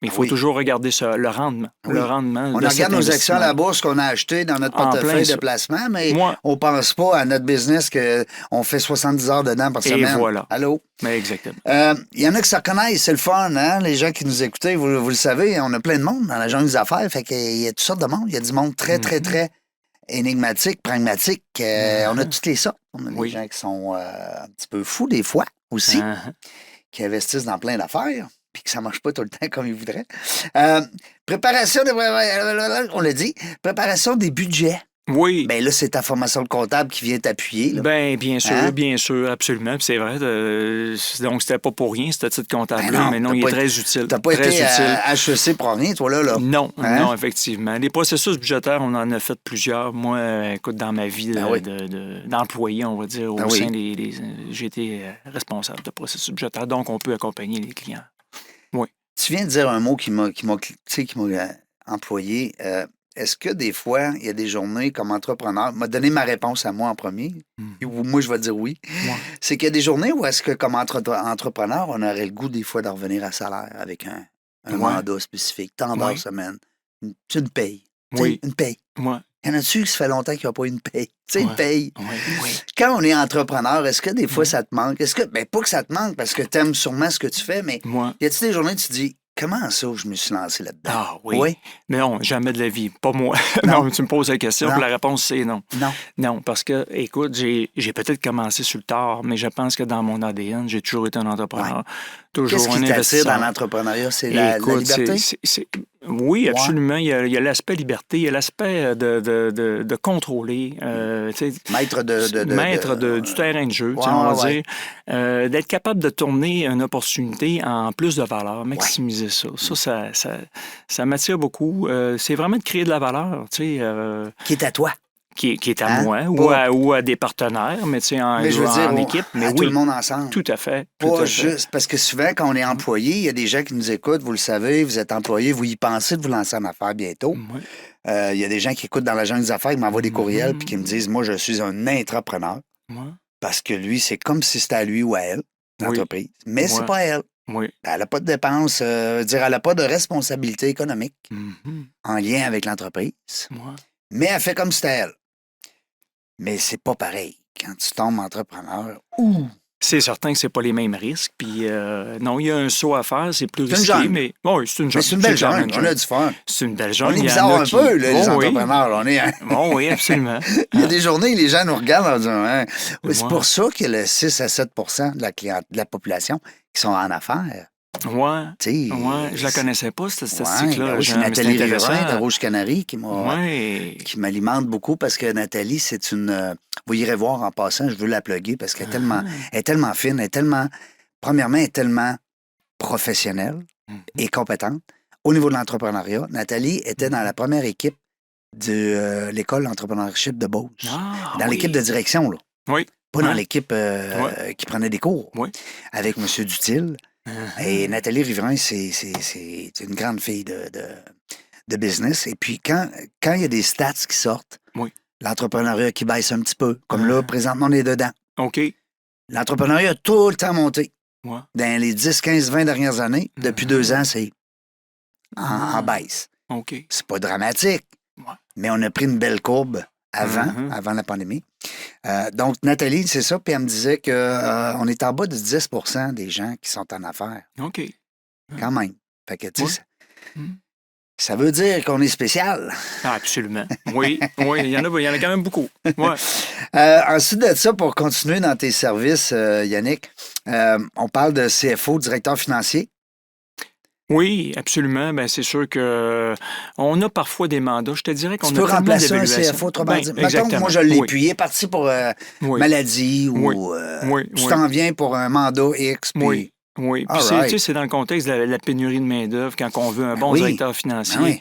Mais il faut Oui. toujours regarder ça, le rendement. Oui. Le rendement On de cet regarde nos actions à la investissement. bourse qu'on a achetées dans notre En plein portefeuille de ça. placement, mais Moi, on pense pas à notre business qu'on fait 70 heures dedans par et semaine. voilà. Allô? Mais exactement. Il y en a qui se reconnaissent, c'est le fun, hein? Les gens qui nous écoutaient, vous le savez, on a plein de monde dans la jungle des affaires, fait qu'il y a toutes sortes de monde. Il y a du monde très, très, très énigmatique, pragmatique. On a toutes les sortes. On a des gens qui sont un petit peu fous des fois aussi, qui investissent dans plein d'affaires, puis que ça marche pas tout le temps comme ils voudraient. Préparation, on l'a dit, préparation des budgets. Oui. Bien là, c'est ta formation de comptable qui vient t'appuyer. Là. Ben bien Hein? sûr, absolument. Puis c'est vrai. Donc, c'était pas pour rien, ce titre comptable-là, Ben non, mais non, t'as il pas est très utile. T'as pas très été utile. à HEC pour rien, toi, là. Non, Hein? non, effectivement. Les processus budgétaires, on en a fait plusieurs. Moi, écoute, dans ma vie Ben oui. d'employé, on va dire, Ben au oui. sein j'ai été responsable de processus budgétaires, donc on peut accompagner les clients. Oui. Tu viens de dire un mot qui m'a employé. Est-ce que des fois, il y a des journées comme entrepreneur, m'a donné ma réponse à moi en premier, ou moi je vais dire oui, c'est qu'il y a des journées où est-ce que comme entrepreneur, on aurait le goût des fois de revenir à salaire avec un mandat spécifique, tant d'heures semaine, une paye. Oui. Une paye. Ouais. Il y en a-tu qui se fait longtemps qu'il n'y a pas une paye? Tu sais, une paye. Oui. Quand on est entrepreneur, est-ce que des fois ça te manque? Est-ce que, ben pas que ça te manque parce que tu aimes sûrement ce que tu fais, mais y a-t-il des journées où tu te dis, comment ça je me suis lancé là-dedans? Ah oui. Mais non, jamais de la vie. Pas moi. Non, tu me poses la question, puis la réponse, c'est non. Non. Non, parce que, écoute, j'ai peut-être commencé sur le tard, mais je pense que dans mon ADN, j'ai toujours été un entrepreneur. Toujours Qu'est-ce qui un t'attire investisseur. dans l'entrepreneuriat? C'est la liberté? Oui, absolument. Il y a l'aspect liberté, il y a l'aspect de contrôler, Maître du terrain de jeu, on va dire. D'être capable de tourner une opportunité en plus de valeur, maximiser ça. Ça m'attire beaucoup. C'est vraiment de créer de la valeur, tu sais. Qui est à toi. Qui est à moi ou à des partenaires, mais tu sais, en équipe. Mais à tout le monde ensemble. Tout à fait. Pas juste, parce que souvent, quand on est employé, il y a des gens qui nous écoutent, vous le savez, vous êtes employé, vous y pensez de vous lancer en affaires bientôt. Il y a des gens qui écoutent dans la jungle des affaires, qui m'envoient des courriels puis qui me disent, moi, je suis un intrapreneur. Parce que lui, c'est comme si c'était à lui ou à elle, l'entreprise. Mais c'est pas elle. Elle n'a pas de dépenses, elle n'a pas de responsabilité économique en lien avec l'entreprise. Mais elle fait comme si c'était elle. Mais c'est pas pareil. Quand tu tombes entrepreneur, c'est certain que c'est pas les mêmes risques. Puis non, il y a un saut à faire, c'est plus risqué. Jungle. Mais oui, c'est une jungle. Mais c'est une belle jungle. On a du fun. C'est une belle jungle. On est bizarre un peu, là, les entrepreneurs. On est... oui, absolument. Il y a des journées, les gens nous regardent en disant c'est pour ça qu'il y a le 6 à 7 de la population qui sont en affaires. Je la connaissais pas, cette statistique-là. C'est Nathalie Riverain de Rouge Canary qui m'alimente beaucoup parce que Nathalie, c'est une... vous irez voir en passant, je veux la plugger parce qu'elle est tellement fine, premièrement, elle est tellement professionnelle et compétente. Au niveau de l'entrepreneuriat, Nathalie était dans la première équipe de l'école d'entrepreneurship de Beauce. Dans l'équipe de direction, là. Pas dans l'équipe qui prenait des cours. Avec M. Dutil. Et Nathalie Riverain, c'est une grande fille de business. Et puis, quand il y a des stats qui sortent, l'entrepreneuriat qui baisse un petit peu, comme là, présentement, on est dedans. L'entrepreneuriat a tout le temps monté. Dans les 10, 15, 20 dernières années, depuis 2 ans, c'est en baisse. C'est pas dramatique, mais on a pris une belle courbe avant la pandémie. Donc, Nathalie, c'est ça. Puis elle me disait qu'on est en bas de 10 des gens qui sont en affaires. Quand même. Fait que, tu sais, ça veut dire qu'on est spécial. Absolument. Oui, il y en a quand même beaucoup. Ensuite de ça, pour continuer dans tes services, Yannick, on parle de CFO, directeur financier. Oui, absolument. Ben, c'est sûr que on a parfois des mandats. Je te dirais qu'on Tu a peux tellement remplacer un d'évaluations. CFO, autrement dit. Mettons que Exactement. moi, je l'ai Oui. payé, parti pour Oui. maladie Oui. ou Oui. tu Oui. t'en viens pour un mandat X. Puis... Oui. Oui. Puis All c'est, right. tu sais, c'est dans le contexte de la pénurie de main-d'œuvre, quand on veut un bon oui. directeur financier. Ben oui.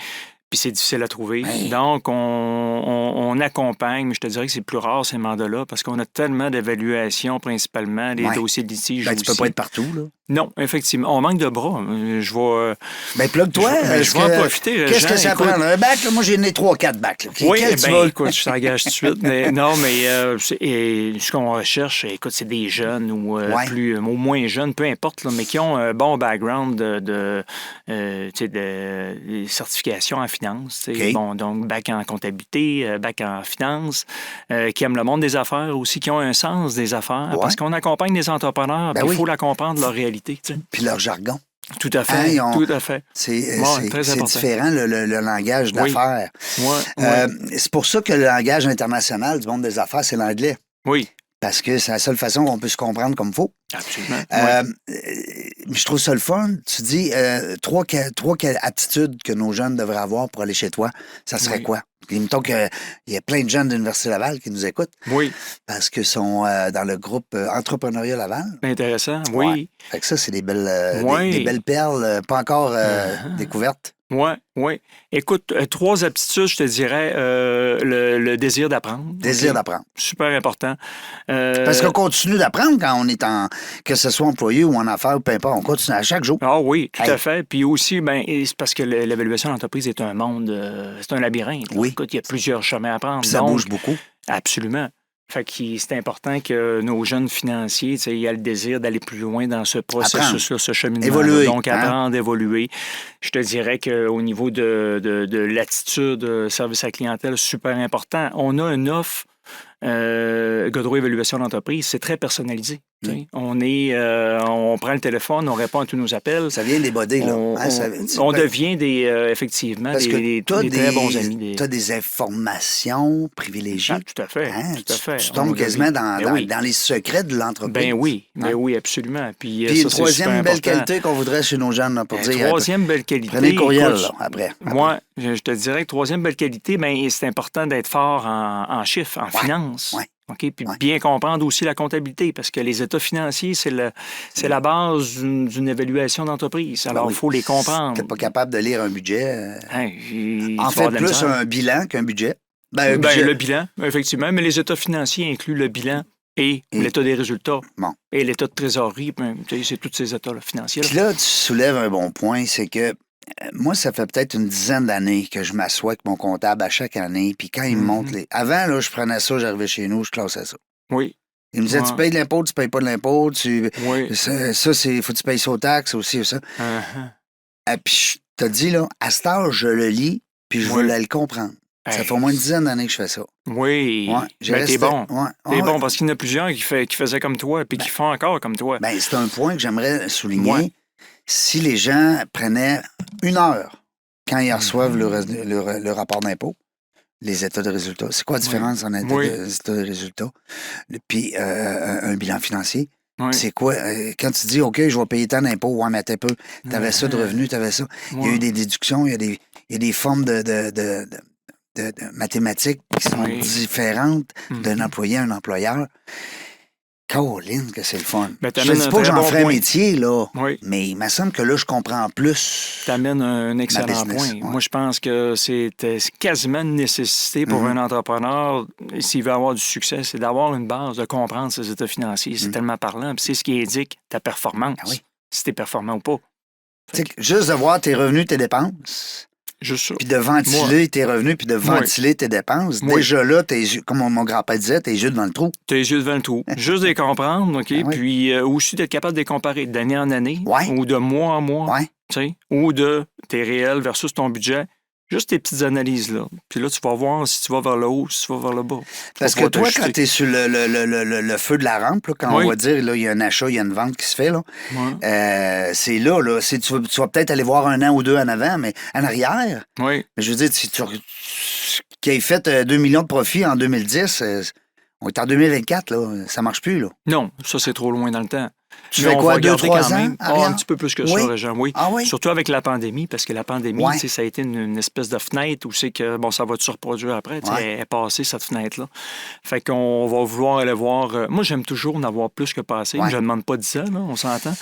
Puis c'est difficile à trouver. Oui. Donc, on accompagne, mais je te dirais que c'est plus rare ces mandats-là parce qu'on a tellement d'évaluations, principalement, les Ouais. dossiers de litige Ben, aussi. tu peux pas être partout, là. Non, effectivement. On manque de bras. Je vais... Ben, plug-toi. Je vais en profiter. Qu'est-ce Jean, que ça écoute. prend? Un bac, là, moi, j'ai né 3-4 bacs. Là. Oui, Quel tu ben, veux? écoute, je t'engage tout de suite. Mais, non, mais ce qu'on recherche, écoute, c'est des jeunes ou Ouais. plus, au moins jeunes, peu importe, là, mais qui ont un bon background de certification en finance. OK. Bon, donc, bac en comptabilité, bac en finance, qui aiment le monde des affaires aussi, qui ont un sens des affaires. Ouais. Parce qu'on accompagne les entrepreneurs, Ben puis il oui. faut la comprendre, leur réalité. Tu sais. Puis leur jargon. Tout à fait, Hein, ils ont- tout à fait. C'est Ouais, très important. différent, le langage Oui. d'affaires. Ouais. C'est pour ça que le langage international du monde des affaires, c'est l'anglais. Oui, Parce que c'est la seule façon qu'on peut se comprendre comme il faut. absolument. Je trouve ça le fun. Tu dis trois aptitudes que nos jeunes devraient avoir pour aller chez toi. Ça serait Oui. quoi? Mettons qu'il y a plein de jeunes de l'Université Laval qui nous écoutent Oui, parce qu'ils sont dans le groupe Entrepreneuriat Laval. intéressant. Ouais. Oui. Fait que ça, c'est des belles, Ouais. des belles perles pas encore Uh-huh. découvertes. Oui, oui. Écoute, 3 aptitudes, je te dirais. Le désir d'apprendre. Désir OK? d'apprendre. Super important. Parce qu'on continue d'apprendre quand on est que ce soit employé ou en affaires ou peu importe, on continue à chaque jour. Ah oui, tout Hey. à fait. Puis aussi, ben, c'est parce que l'évaluation d'entreprise est un monde, c'est un labyrinthe. Là. Oui. Écoute, il y a plusieurs chemins à prendre. Puis ça Donc, bouge beaucoup. absolument. Fait que c'est important que nos jeunes financiers, tu sais, aient le désir d'aller plus loin dans ce processus-là, ce cheminement. Évoluer, Donc, hein? apprendre, évoluer. Je te dirais qu'au niveau de l'attitude, service à la clientèle, super important. On a une offre Godreau Évaluation d'entreprise, c'est très personnalisé. Tu sais. On prend le téléphone, on répond à tous nos appels. Ça vient des bodés, là. On, Hein, on devient effectivement parce des que très bons amis. Tu as des informations privilégiées. Ah, tout à fait. Hein, Tout à fait. Tu tombes On quasiment devient- dans, Ben dans- oui. dans les secrets de l'entreprise. Ben oui, Hein? oui, absolument. Puis, Puis ça, une c'est troisième super belle important. qualité qu'on voudrait chez nos jeunes, là, pour dire. Troisième belle qualité. Prenez le courriel, écoute, là, après. Moi, je te dirais que troisième belle qualité, ben, c'est important d'être fort en chiffres, en finances. ouais. OK? Puis Ouais. bien comprendre aussi la comptabilité, parce que les états financiers, c'est la base d'une évaluation d'entreprise. Alors, il oui. faut les comprendre. Tu n'es pas capable de lire un budget. Hein, En tu vas fait, avoir de la plus misère. un bilan qu'un budget. Ben, un Ben, budget. le bilan, effectivement, mais les états financiers incluent le bilan et l'état des résultats Bon. et l'état de trésorerie. Ben, tu sais, c'est tous ces états-là financiers. Puis là, tu soulèves un bon point, c'est que moi, ça fait peut-être une dizaine d'années que je m'assois avec mon comptable à chaque année, puis quand il me montre les... Avant, là, je prenais ça, j'arrivais chez nous, je classais ça. Oui, Il me disait, Ouais. tu payes de l'impôt, tu payes pas de l'impôt, oui. ça c'est... faut que tu payes ça aux taxes aussi, ça. Uh-huh. Puis je te dis, là, à cet âge, je le lis, puis je Oui. veux le comprendre. Ça Hey. fait au moins une dizaine d'années que je fais ça. Oui, Ouais, j'ai ben, t'es resté- bon. Ouais. T'es Ah, bon ouais. parce qu'il y en a plusieurs qui faisaient comme toi puis qui font encore comme toi. Ben, c'est un point que j'aimerais souligner. Ouais. Si les gens prenaient 1 heure quand ils reçoivent le rapport d'impôt, les états de résultats, c'est quoi la différence en Oui. états de résultats? Puis un bilan financier, Oui. c'est quoi? Quand tu dis, OK, je vais payer tant d'impôts, ouais, mais attends un peu, t'avais ça de revenus, t'avais ça. Il y a Ouais. eu des déductions, il y a des formes de mathématiques qui sont Oui. différentes d'un Mhm. employé à un employeur. Caroline, que c'est le fun. Ben, Je t'amènes dis un pas que très j'en bon ferais un point. métier, là, Oui. mais il me semble que là, je comprends plus. Tu amènes un excellent business, point. ouais. Moi, je pense que c'est quasiment une nécessité pour Mhm. un entrepreneur, s'il veut avoir du succès, c'est d'avoir une base, de comprendre ses états financiers. C'est tellement parlant. Puis c'est ce qui indique ta performance. Ah oui. Si tu es performant ou pas. Tu sais, juste de voir tes revenus, tes dépenses, Juste ça. puis de ventiler tes revenus, puis de ventiler tes dépenses. Oui. Déjà là, comme mon grand-père disait, t'es yeux devant le trou. Tes yeux devant le trou. Juste de les comprendre, OK? Ah oui. Puis aussi d'être capable de les comparer d'année en année Ouais. ou de mois en mois. Ouais. Tu sais, ou de tes réels versus ton budget. Juste tes petites analyses-là. Puis là, tu vas voir si tu vas vers le haut, si tu vas vers le bas. Parce que toi, quand tu es sur le feu de la rampe, là, quand Oui. on va dire, là, il y a un achat, il y a une vente qui se fait, là, Ouais. c'est là, tu vas peut-être aller voir 1 an ou 2 en avant, mais en arrière, Oui. je veux dire, si tu qui ait fait 2 millions de profits en 2010, On est en 2024, là. Ça marche plus, là. Non, ça, c'est trop loin dans le temps. Tu Mais fais on quoi, va 2-3 garder quand ans? même. Un petit peu plus que Oui? ça, Régent, oui. Ah oui? Surtout avec la pandémie, parce que la pandémie, Ouais. tu sais, ça a été une espèce de fenêtre où c'est que, bon, ça va se reproduire après. Tu sais, Ouais. Elle est passée, cette fenêtre-là. Fait qu'on va vouloir aller voir. Moi, j'aime toujours en avoir plus que passer. Ouais. Je ne demande pas 10 ans, là, on s'entend.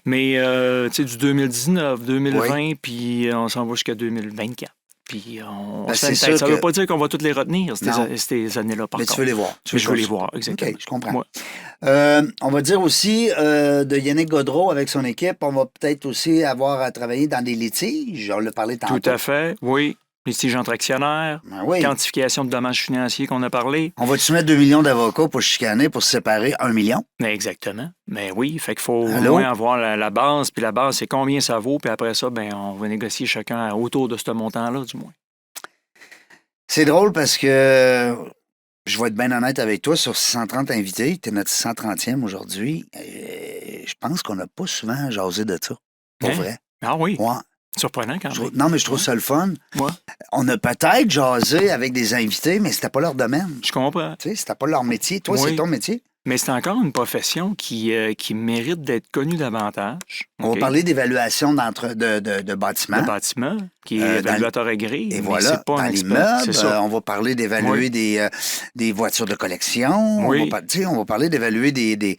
Mais, tu sais, du 2019, 2020, puis on s'en va jusqu'à 2024. Puis on Ben, se fait une c'est tête. sûr Ça ne veut que- pas dire qu'on va toutes les retenir, Non. ces années-là, par Mais contre. tu veux les voir. Mais je veux les voir, exactement. OK, je comprends. Ouais. On va dire aussi de Yannick Gaudreau avec son équipe, on va peut-être aussi avoir à travailler dans des litiges. On l'a parlé tantôt. Tout à fait, oui. Litiges entre actionnaires, Ben oui. quantification de dommages financiers qu'on a parlé. On va-tu mettre 2 millions d'avocats pour chicaner, pour se séparer 1 million? Mais exactement. Mais oui, fait qu'il faut au Allô? moins avoir la base, puis la base, c'est combien ça vaut, puis après ça, ben on va négocier chacun autour de ce montant-là, du moins. C'est drôle parce que je vais être bien honnête avec toi, sur 630 invités, tu es notre 630e aujourd'hui. Je pense qu'on n'a pas souvent jasé de ça. Pour Hein? vrai. Ah oui, Ouais. surprenant quand même. Non, mais je trouve ça le fun. Ouais. On a peut-être jasé avec des invités, mais c'était pas leur domaine. Je comprends. Tu sais, c'était pas leur métier. Toi, Oui. c'est ton métier. Mais c'est encore une profession qui mérite d'être connue davantage. On OK? va parler d'évaluation de bâtiments. Le bâtiment, qui est dans évaluateur agréé. Et mais voilà, c'est pas dans un expert. l'immeuble, C'est ça. on va parler d'évaluer des voitures de collection. Oui. On va parler d'évaluer des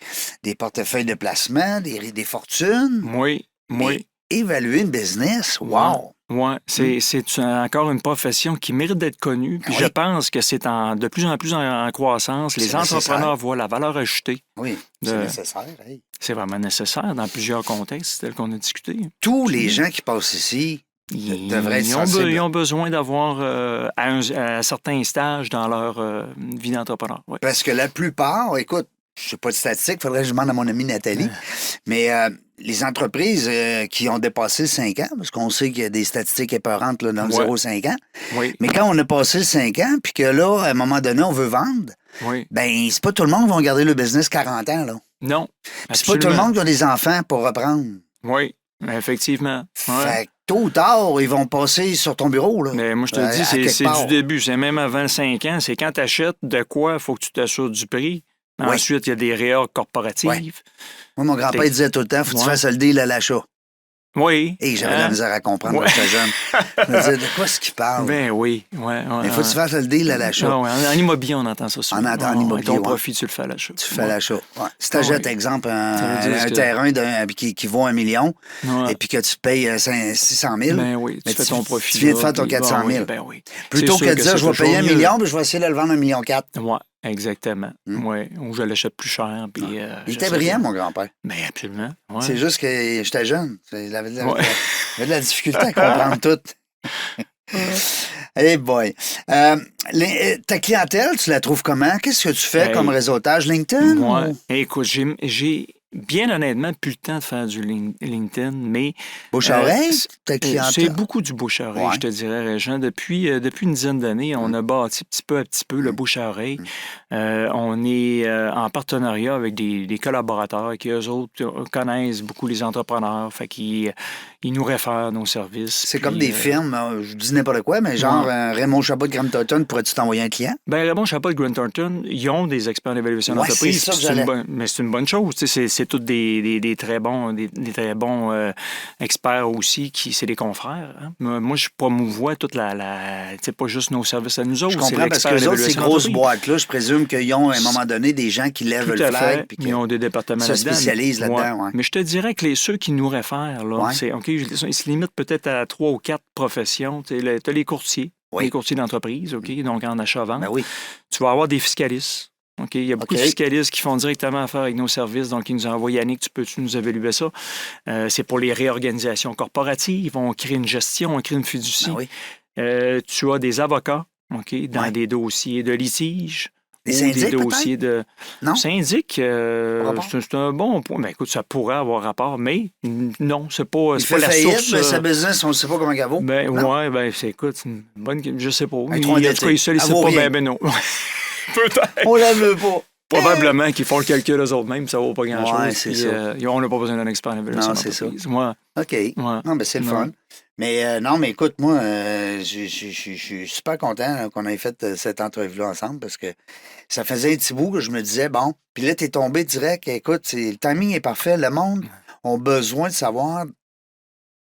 portefeuilles de placement, des fortunes. Oui, oui. Mais évaluer une business, wow! Oui, c'est encore une profession qui mérite d'être connue. Puis Oui. je pense que c'est de plus en plus en croissance. Les C'est entrepreneurs nécessaire. voient la valeur ajoutée. Oui, c'est De- nécessaire. Hey. C'est vraiment nécessaire dans plusieurs contextes tels qu'on a discuté. Tous les gens qui passent ici devraient être Ils ont, sensibles. ils ont besoin d'avoir à certains stages dans leur vie d'entrepreneur. Oui. Parce que la plupart, écoute, je sais pas de statistiques, il faudrait que je demande à mon amie Nathalie, mais les entreprises qui ont dépassé le 5 ans, parce qu'on sait qu'il y a des statistiques épeurantes là, dans le Ouais. 0,5 ans, Oui, mais quand on a passé le 5 ans, puis que là, à un moment donné, on veut vendre, oui. ben c'est pas tout le monde qui va garder le business 40 ans, là. Non. Puis c'est pas tout le monde qui a des enfants pour reprendre. Oui, effectivement. Ouais. Fait que tôt ou tard, ils vont passer sur ton bureau, là. Mais moi, je te À dis, quelque c'est part. du début. C'est même avant 5 ans. C'est quand tu achètes de quoi, il faut que tu t'assures du prix. Oui. Ensuite, il y a des réorgs corporatives. Ouais. Moi, mon grand-père il disait tout le temps, faut que tu Ouais. fasses le deal à l'achat. Oui. Et j'avais de la Hein? misère à comprendre Ouais. quand j'étais jeune. Je me disais, de quoi est-ce qu'il parle? Ben oui. Ouais, Mais il faut que tu fasses le deal à l'achat. En immobilier, on entend ça souvent. En immobilier, Ton ouais. profit, tu le fais à l'achat. Tu fais l'achat. Ouais. Si tu Ah achètes, oui. exemple, Ça veut dire un que- terrain qui vaut 1 million Ouais. et puis que tu payes 600 000, Ben oui, mais tu fais ton profit. tu viens de là, faire ton puis- 400 000. Ben oui. Plutôt C'est que sûr de dire, c'est je vais payer 1 toujours mieux. million, puis je vais essayer de le vendre 1,4 million. Oui, exactement. Hmm. Ouais. Ou je l'achète plus cher. Puis, Il je était sais brillant, pas. mon grand-père. Ben absolument. Ouais. C'est juste que j'étais jeune. Il avait Ouais. de la difficulté à comprendre tout. Hey boy. Ta clientèle, tu la trouves comment? Qu'est-ce que tu fais Hey. comme réseautage? LinkedIn? Ouais. ou Écoute, j'ai bien honnêtement plus le temps de faire du LinkedIn, mais Bouche-à-oreille? Ta c'est clientèle? beaucoup du bouche-à-oreille, Ouais. je te dirais, Régent. Depuis une dizaine d'années, on a bâti petit peu à petit peu le bouche-à-oreille. On est en partenariat avec des collaborateurs qui, eux autres, connaissent beaucoup les entrepreneurs. Fait qu'ils ils nous réfèrent nos services. C'est comme puis, des firmes, je dis n'importe quoi, mais genre Ouais. Raymond Chabot de Graham Thornton, pourrais-tu t'envoyer un client? Ben, Raymond Chabot de Grant Thornton, ils ont des experts en évaluation Ouais, d'entreprise. c'est ça que puis j'allais. mais c'est une bonne chose. Tu sais, c'est tous des très bons, des très bons experts aussi, c'est des confrères. Hein. Moi, je promouvois toute tu sais, pas juste nos services à nous autres. Je c'est comprends parce que l'expert en les autres, ces évaluation grosses d'entreprise. boîtes-là, je présume qu'ils ont à un moment donné des gens qui lèvent Tout le à flag. fait. puis Ils ont des départements se là-dedans. spécialisent là-dedans, ouais. Mais je te dirais que ceux qui nous réfèrent, là, Ouais. c'est, OK, ils se limitent peut-être à 3 ou 4 professions. Tu as les courtiers, Oui. les courtiers d'entreprise, OK, donc en achat-vente. Ben oui. Tu vas avoir des fiscalistes. OK? Il y a beaucoup OK. de fiscalistes qui font directement affaire avec nos services. Donc, ils nous envoient Yannick, peux-tu nous évaluer ça? C'est pour les réorganisations corporatives. On crée une gestion, on crée une fiducie. Ben oui. Tu as des avocats, OK, dans Ouais. des dossiers de litige. Des ou syndics, des dossiers de. Non? Syndic, Rapport? c'est un bon point. Ben, écoute, ça pourrait avoir rapport, mais non, c'est pas, Il c'est pas fait la faillite, source. mais sa business, on ne sait pas comment elle vaut. Ben, Non? ouais, ben, écoute, c'est une bonne. Je sais pas. Elle est trop En tout endettée. cas, il sollicite Elle vaut pas rien. ben, non. Peut-être. On la veut pas. Probablement qu'ils font le calcul eux autres mêmes, ça vaut pas grand-chose. Ouais, c'est ça. On n'a pas besoin d'un expert en évaluation Non, c'est ça. d'entreprise. Moi, OK. ouais. Non, ben c'est le fun. Mais non, mais écoute, moi, je suis super content là, qu'on ait fait cette entrevue-là ensemble parce que ça faisait un petit bout que je me disais, bon, puis là, t'es tombé direct. Écoute, le timing est parfait. Le monde a besoin de savoir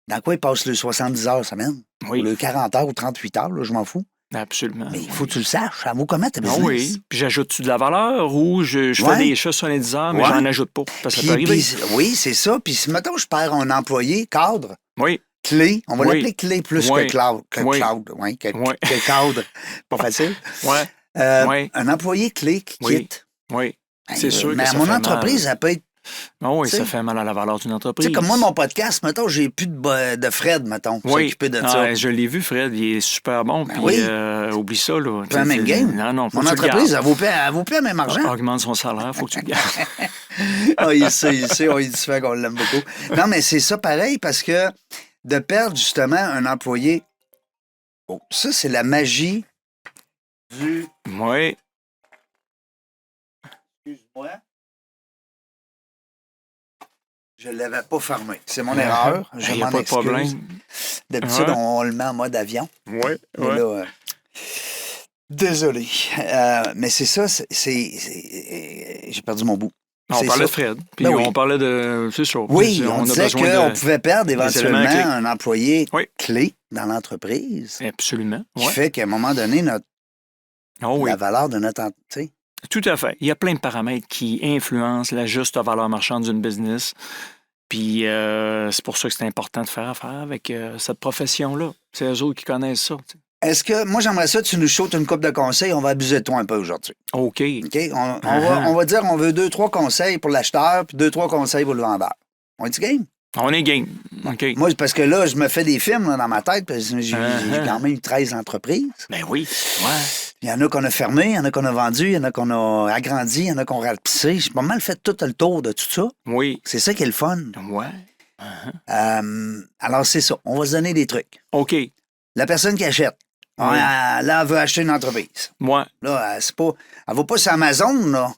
dans quoi ils passent le 70 heures semaine. Oui. Ou le 40 heures ou 38 heures, là, je m'en fous. Absolument. Mais il faut que tu le saches. Ça vaut comment ta Ah business? oui. Puis j'ajoute-tu de la valeur ou je fais des choses sur les 10 heures, mais Ouais. j'en ajoute pas. Parce que ça peut arriver. Oui, c'est ça. Puis si, mettons, je perds un employé cadre, Oui. clé, on va Oui. l'appeler clé plus Oui. que cloud. Oui. Oui, que Oui. cadre. Pas facile. Ouais. Oui. Un employé clé qui Oui. quitte. Oui. C'est sûr que Mais à ça mon fait entreprise, mal. elle peut être. Ah oui, Tu sais. ça fait mal à la valeur d'une Tu entreprise. sais, comme moi, mon podcast, mettons, j'ai plus de Fred, mettons, pour Oui. s'occuper de Ah, ça. je l'ai vu, Fred. Il est super bon. Puis, oui. oublie ça. Là. Pas la même game. Non, faut Mon que tu le entreprise, gardes. elle vaut plus le même argent. Augmente son salaire, faut que tu le gardes. Ah, il sait, on est différent qu'on l'aime beaucoup. Non, mais c'est ça pareil parce que de perdre justement un employé, ça, c'est la magie du. Oui. Excuse-moi. Je ne l'avais pas fermé. C'est mon erreur. Je Il n'y a m'en pas de excuse. problème. D'habitude, Ouais. on le met en mode avion. Oui. Mais là, désolé. Mais c'est ça, j'ai perdu mon bout. On C'est parlait ça. de Fred. Puis Ben oui. on parlait de. C'est ça. Oui, on a disait besoin qu'on pouvait perdre éventuellement éléments clés. un employé Oui. clé dans l'entreprise. Absolument. Qui Ouais. fait qu'à un moment donné, Oh oui. la valeur de notre entreprise. Tout à fait. Il y a plein de paramètres qui influencent la juste valeur marchande d'une business. Puis c'est pour ça que c'est important de faire affaire avec cette profession-là. C'est eux autres qui connaissent ça. Tu sais. Est-ce que, moi, j'aimerais ça, tu nous shootes une coupe de conseils, on va abuser de toi un peu aujourd'hui. OK. OK? On va dire on veut 2-3 conseils pour l'acheteur, puis 2-3 conseils pour le vendeur. On est-tu game? On est game. OK. Moi, parce que là, je me fais des films là, dans ma tête, parce que j'ai quand même eu 13 entreprises. Ben oui. Ouais. Il y en a qu'on a fermé, il y en a qu'on a vendu, il y en a qu'on a agrandi, il y en a qu'on a rapissé. J'ai pas mal fait tout le tour de tout ça. Oui. C'est ça qui est le fun. Ouais. Alors, c'est ça. On va se donner des trucs. OK. La personne qui achète, Oui. là, elle veut acheter une entreprise. Moi. Là, elle va pas sur Amazon, là.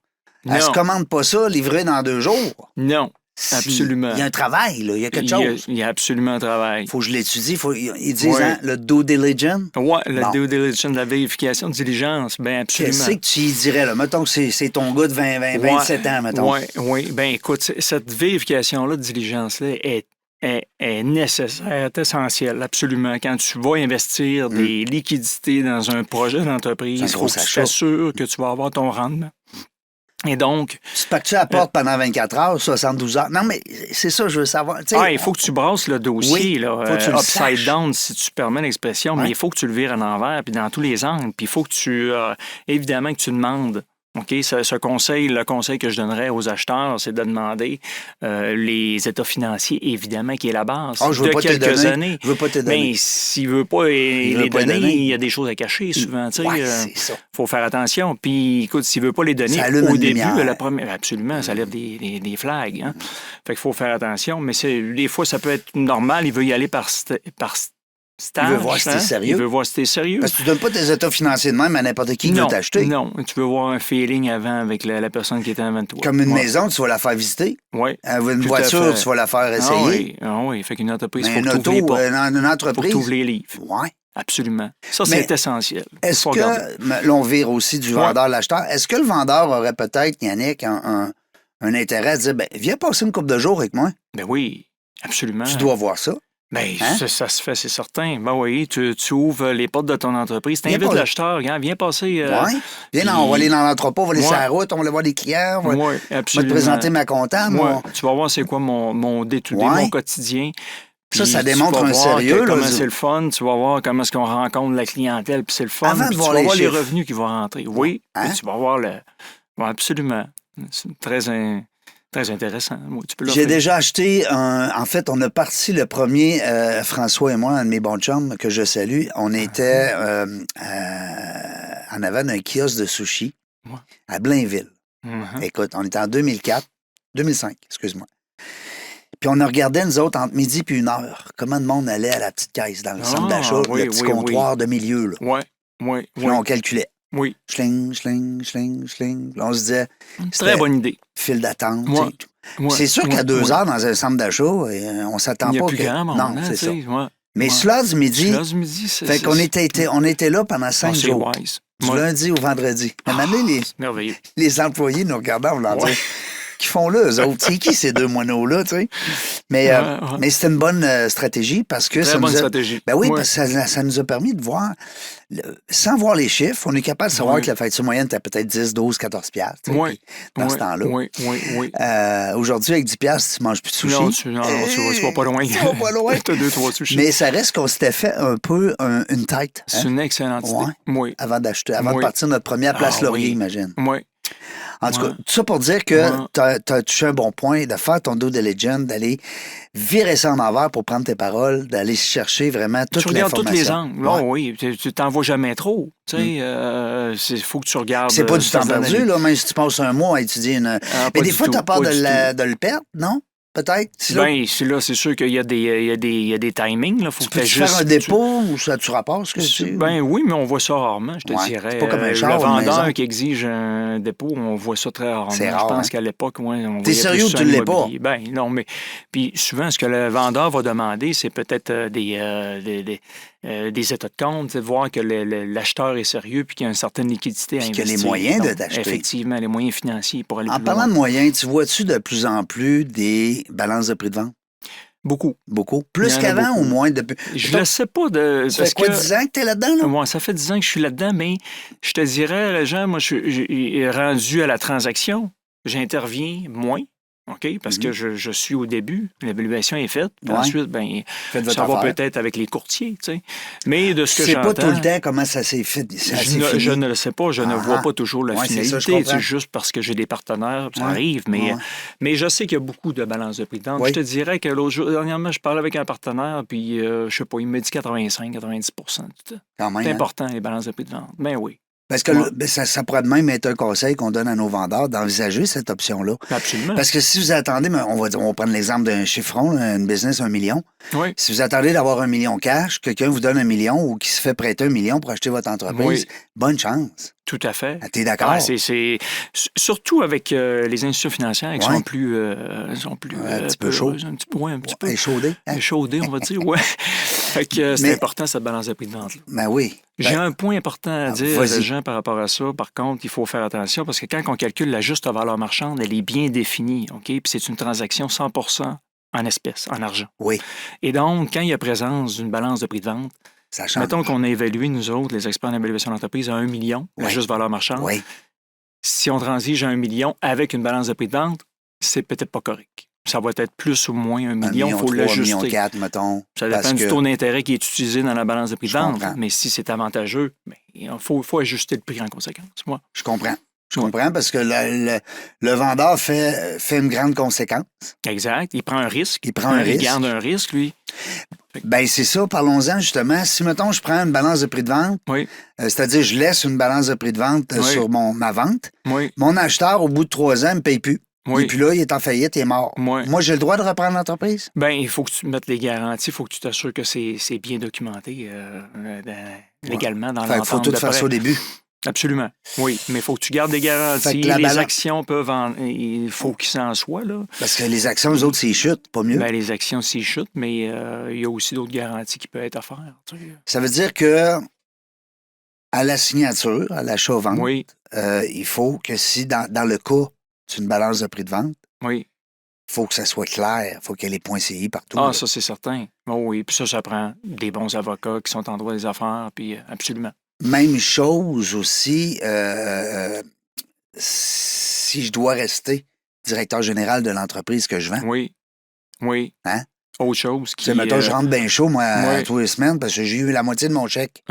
Elle Non. se commande pas ça livré dans 2 jours. Non. Si- Absolument. Il y a un travail, là. Il y a quelque chose. Il y a absolument un travail. Il faut que je l'étudie. Ils disent, Oui. hein, le due diligence. Oui, la Bon. due diligence, la vérification de diligence, bien absolument. Qu'est-ce que tu y dirais, là? Mettons que c'est ton gars de 27 ans, mettons. Oui. Ben écoute, cette vérification-là de diligence-là est nécessaire, est essentielle, absolument. Quand tu vas investir des liquidités dans un projet d'entreprise, C'est un il faut gros que tu achat. t'assures que tu vas avoir ton rendement. Et donc, C'est pas que tu apportes pendant 24 heures, 72 heures. Non, mais c'est ça, je veux savoir. Tu sais, il faut que tu brasses le dossier, Oui, là, faut que tu le upside saches. down, si tu permets l'expression, Ouais. mais il faut que tu le vires à l'envers, puis dans tous les angles. Puis il faut que tu, évidemment, que tu demandes. OK, le conseil que je donnerais aux acheteurs, c'est de demander les états financiers, évidemment, qui est la base. Ah, je veux de pas te quelques donner. années. Je veux pas te donner. Mais s'il veut pas veut les pas donner, donner. il y a des choses à cacher souvent. Tu sais, Ouais, c'est ça. faut faire attention. Puis, écoute, s'il veut pas les donner Ça allume au une début, lumière. à la première, absolument, ça lève des flags. Hein? Fait qu'il faut faire attention. Mais des fois, ça peut être normal. Il veut y aller par stage. Il veut voir si t'es hein? sérieux. Il veut voir si t'es sérieux. Parce que tu donnes pas tes états financiers de même à n'importe qui veut t'acheter. Non, tu veux voir un feeling avant avec la personne qui était avant toi. Comme une Ouais. maison, tu vas la faire visiter. Ouais. Une Tout à voiture, fait. tu vas la faire essayer. Ah oui. Fait qu'une entreprise, il Mais faut une que tu ouvres les auto, portes. une Faut que entreprise. tu ouvres les livres. Ouais. Absolument. Ça, Mais c'est essentiel. Est-ce Faut regarder. que, là, on vire aussi du vendeur à l'acheteur, est-ce que le vendeur aurait peut-être, Yannick, un intérêt à dire, ben, viens passer une couple de jours avec moi. Ben oui, absolument. Tu dois voir ça. Ben, Hein? ça se fait, c'est certain. Ben oui, tu ouvres les portes de ton entreprise. Tu Viens invites pas- l'acheteur, viens passer. Oui. Viens, puis- on va aller dans l'entrepôt, on va aller sur Ouais. la route, on va aller voir des clients, on va, Oui, on va te absolument. présenter ma comptable. Ouais. Tu vas voir c'est quoi mon day-to-day, Ouais. mon quotidien. Ça, Puis ça tu démontre vas un voir sérieux, là, comment ça. c'est le fun. Tu vas voir comment est-ce qu'on rencontre la clientèle, puis c'est le fun. Avant de Puis voir tu vas les voir les chiffres. revenus qui vont rentrer. Oui, Hein? puis tu vas voir le... Ouais, absolument. C'est très intéressant. Oui, tu peux J'ai l'offrir. déjà acheté En fait, on a parti le premier, François et moi, un de mes bons chums que je salue. On était en avant d'un kiosque de sushi Ouais. à Blainville. Mhm. Écoute, on était en 2005, excuse-moi. Puis on a regardé, nous autres, entre midi et 1 heure, comment le monde allait à la petite caisse dans le centre d'achat, oui, le petit oui, comptoir de milieu. Là. Oui, oui, Puis là, on calculait. Oui. Schling, schling, schling, schling. Là, on se disait, Très bonne idée. file d'attente. Ouais. Tu sais. C'est sûr qu'à 2 heures dans un centre d'achat, on s'attend Il n'y a pas plus que... grand monde. Non, hein, c'est ça. Ouais. Mais celui-là du midi, Celui-là du midi, c'est... fait qu'on on était là pendant 5 c'est jours. wise. Du lundi au vendredi. À un moment donné, Merveilleux. les employés nous regardaient, on leur disait, qui font là, eux autres? C'est qui ces 2 moineaux-là, tu sais? Mais c'était une bonne stratégie parce que Très bonne stratégie. Ben oui, parce que ça nous a permis de voir, sans voir les chiffres, on est capable de savoir que la facture moyenne était peut-être 10, 12, 14 piastres. Oui. Dans ce temps-là. Oui. Aujourd'hui, avec 10 piastres, tu manges plus de sushi. Non, tu vas pas loin. Tu vas pas loin. Tu as 2-3 sushis. Mais ça reste qu'on s'était fait un peu une tête. C'est une excellente idée. Ouais. Oui. Avant de partir notre première place Laurier, oui. imagine. Oui. En tout cas, tout ça pour dire que tu as touché un bon point, de faire ton due diligence, d'aller virer ça en envers pour prendre tes paroles, d'aller chercher vraiment toute Tu regardes l'information. tous les angles. Ouais. Oh, oui, tu t'en vois jamais trop. Tu sais, il faut que tu regardes. C'est pas du temps perdu, là, même si tu passes un mois à étudier une... Mais des fois, tu as peur de le perdre, non? Peut-être? Bien, c'est sûr qu'il y a des timings. Là. Faut tu que peux faire un dépôt ou ça tu rapportes ce que tu... Ben oui, mais on voit ça rarement, je te dirais. C'est pas comme un char, le vendeur maison. qui exige un dépôt, on voit ça très rarement. C'est rare, je pense qu'à l'époque, on voyait T'es sérieux ou tu l'es pas? Ben non, mais... Puis souvent, ce que le vendeur va demander, c'est peut-être des états de compte, de voir que l'acheteur est sérieux puis qu'il y a une certaine liquidité à investir. Puis qu'il y a les moyens de t'acheter. Effectivement, les moyens financiers pour aller En plus loin. parlant de moyens, tu vois-tu de plus en plus des balances de prix de vente? Beaucoup. Beaucoup. Plus qu'avant ou moins? Je ne sais pas. Ça fait quoi, 10 ans que tu es là-dedans? Là? Ouais, ça fait 10 ans que je suis là-dedans, mais je te dirais, Jean, moi, je suis rendu à la transaction. J'interviens moins. OK? Parce que je suis au début, l'évaluation est faite. Puis ensuite, ben, ça va peut-être avec les courtiers, tu sais. Mais de ce que j'entends... C'est pas tout le temps comment ça s'est fait. Je ne le sais pas, je ne vois pas toujours la finalité. C'est juste parce que j'ai des partenaires, ça arrive. Mais je sais qu'il y a beaucoup de balances de prix de vente. Je te dirais que l'autre jour, dernièrement, je parlais avec un partenaire, puis je sais pas, il me dit 85-90 % du temps. C'est important, les balances de prix de vente. Ben oui. Parce que ça pourrait de même être un conseil qu'on donne à nos vendeurs d'envisager cette option-là. Absolument. Parce que si vous attendez, on va prendre l'exemple d'un chiffron, une business 1 million. Oui. Si vous attendez d'avoir 1 million cash, quelqu'un vous donne 1 million ou qui se fait prêter 1 million pour acheter votre entreprise, bonne chance. Tout à fait. T'es d'accord? C'est surtout avec les institutions financières qui sont plus... un petit peu chaud. Un petit peu. Échaudé. Échaudé, on va dire, oui. Fait que c'est important, cette balance de prix de vente. Ben oui. J'ai un point important à dire, Jean, par rapport à ça. Par contre, il faut faire attention parce que quand on calcule la juste valeur marchande, elle est bien définie, OK? Puis c'est une transaction 100 % en espèces, en argent. Oui. Et donc, quand il y a présence d'une balance de prix de vente, ça change. Mettons qu'on a évalué, nous autres, les experts en évaluation d'entreprise, à 1 million, la juste valeur marchande. Oui. Si on transige à 1 million avec une balance de prix de vente, c'est peut-être pas correct. Ça va être plus ou moins 1 million, il faut l'ajuster. 1,3 million, mettons. Ça dépend du taux d'intérêt qui est utilisé dans la balance de prix de vente. Mais si c'est avantageux, il faut ajuster le prix en conséquence. Moi. Je comprends. Je comprends parce que le vendeur fait une grande conséquence. Exact. Il prend un risque. Il garde un risque, lui. Bien, c'est ça. Parlons-en, justement. Si, mettons, je prends une balance de prix de vente, c'est-à-dire je laisse une balance de prix de vente sur ma vente, mon acheteur, au bout de 3 ans, ne me paye plus. Et puis là, il est en faillite, il est mort. Moi, j'ai le droit de reprendre l'entreprise? Bien, il faut que tu mettes les garanties. Il faut que tu t'assures que c'est bien documenté légalement dans l'entente. Il faut tout faire ça au début. Absolument. Oui, mais il faut que tu gardes des garanties. Les actions peuvent il faut qu'ils s'en soient, là. Parce que les actions, eux autres, c'est chute, pas mieux. Bien, les actions, c'est chute, mais il y a aussi d'autres garanties qui peuvent être offertes. Ça veut dire que à la signature, à l'achat-vente, il faut que si, dans le cas d'une balance de prix de vente, il faut que ça soit clair. Il faut qu'il y ait les points CI partout. Ah, ça, c'est certain. Oh, oui, puis ça prend des bons avocats qui sont en droit des affaires, puis absolument. Même chose aussi, si je dois rester directeur général de l'entreprise que je vends. Oui. Hein? Autre chose qui... Mettons, je rentre bien chaud, moi, tous les semaines, parce que j'ai eu la moitié de mon chèque.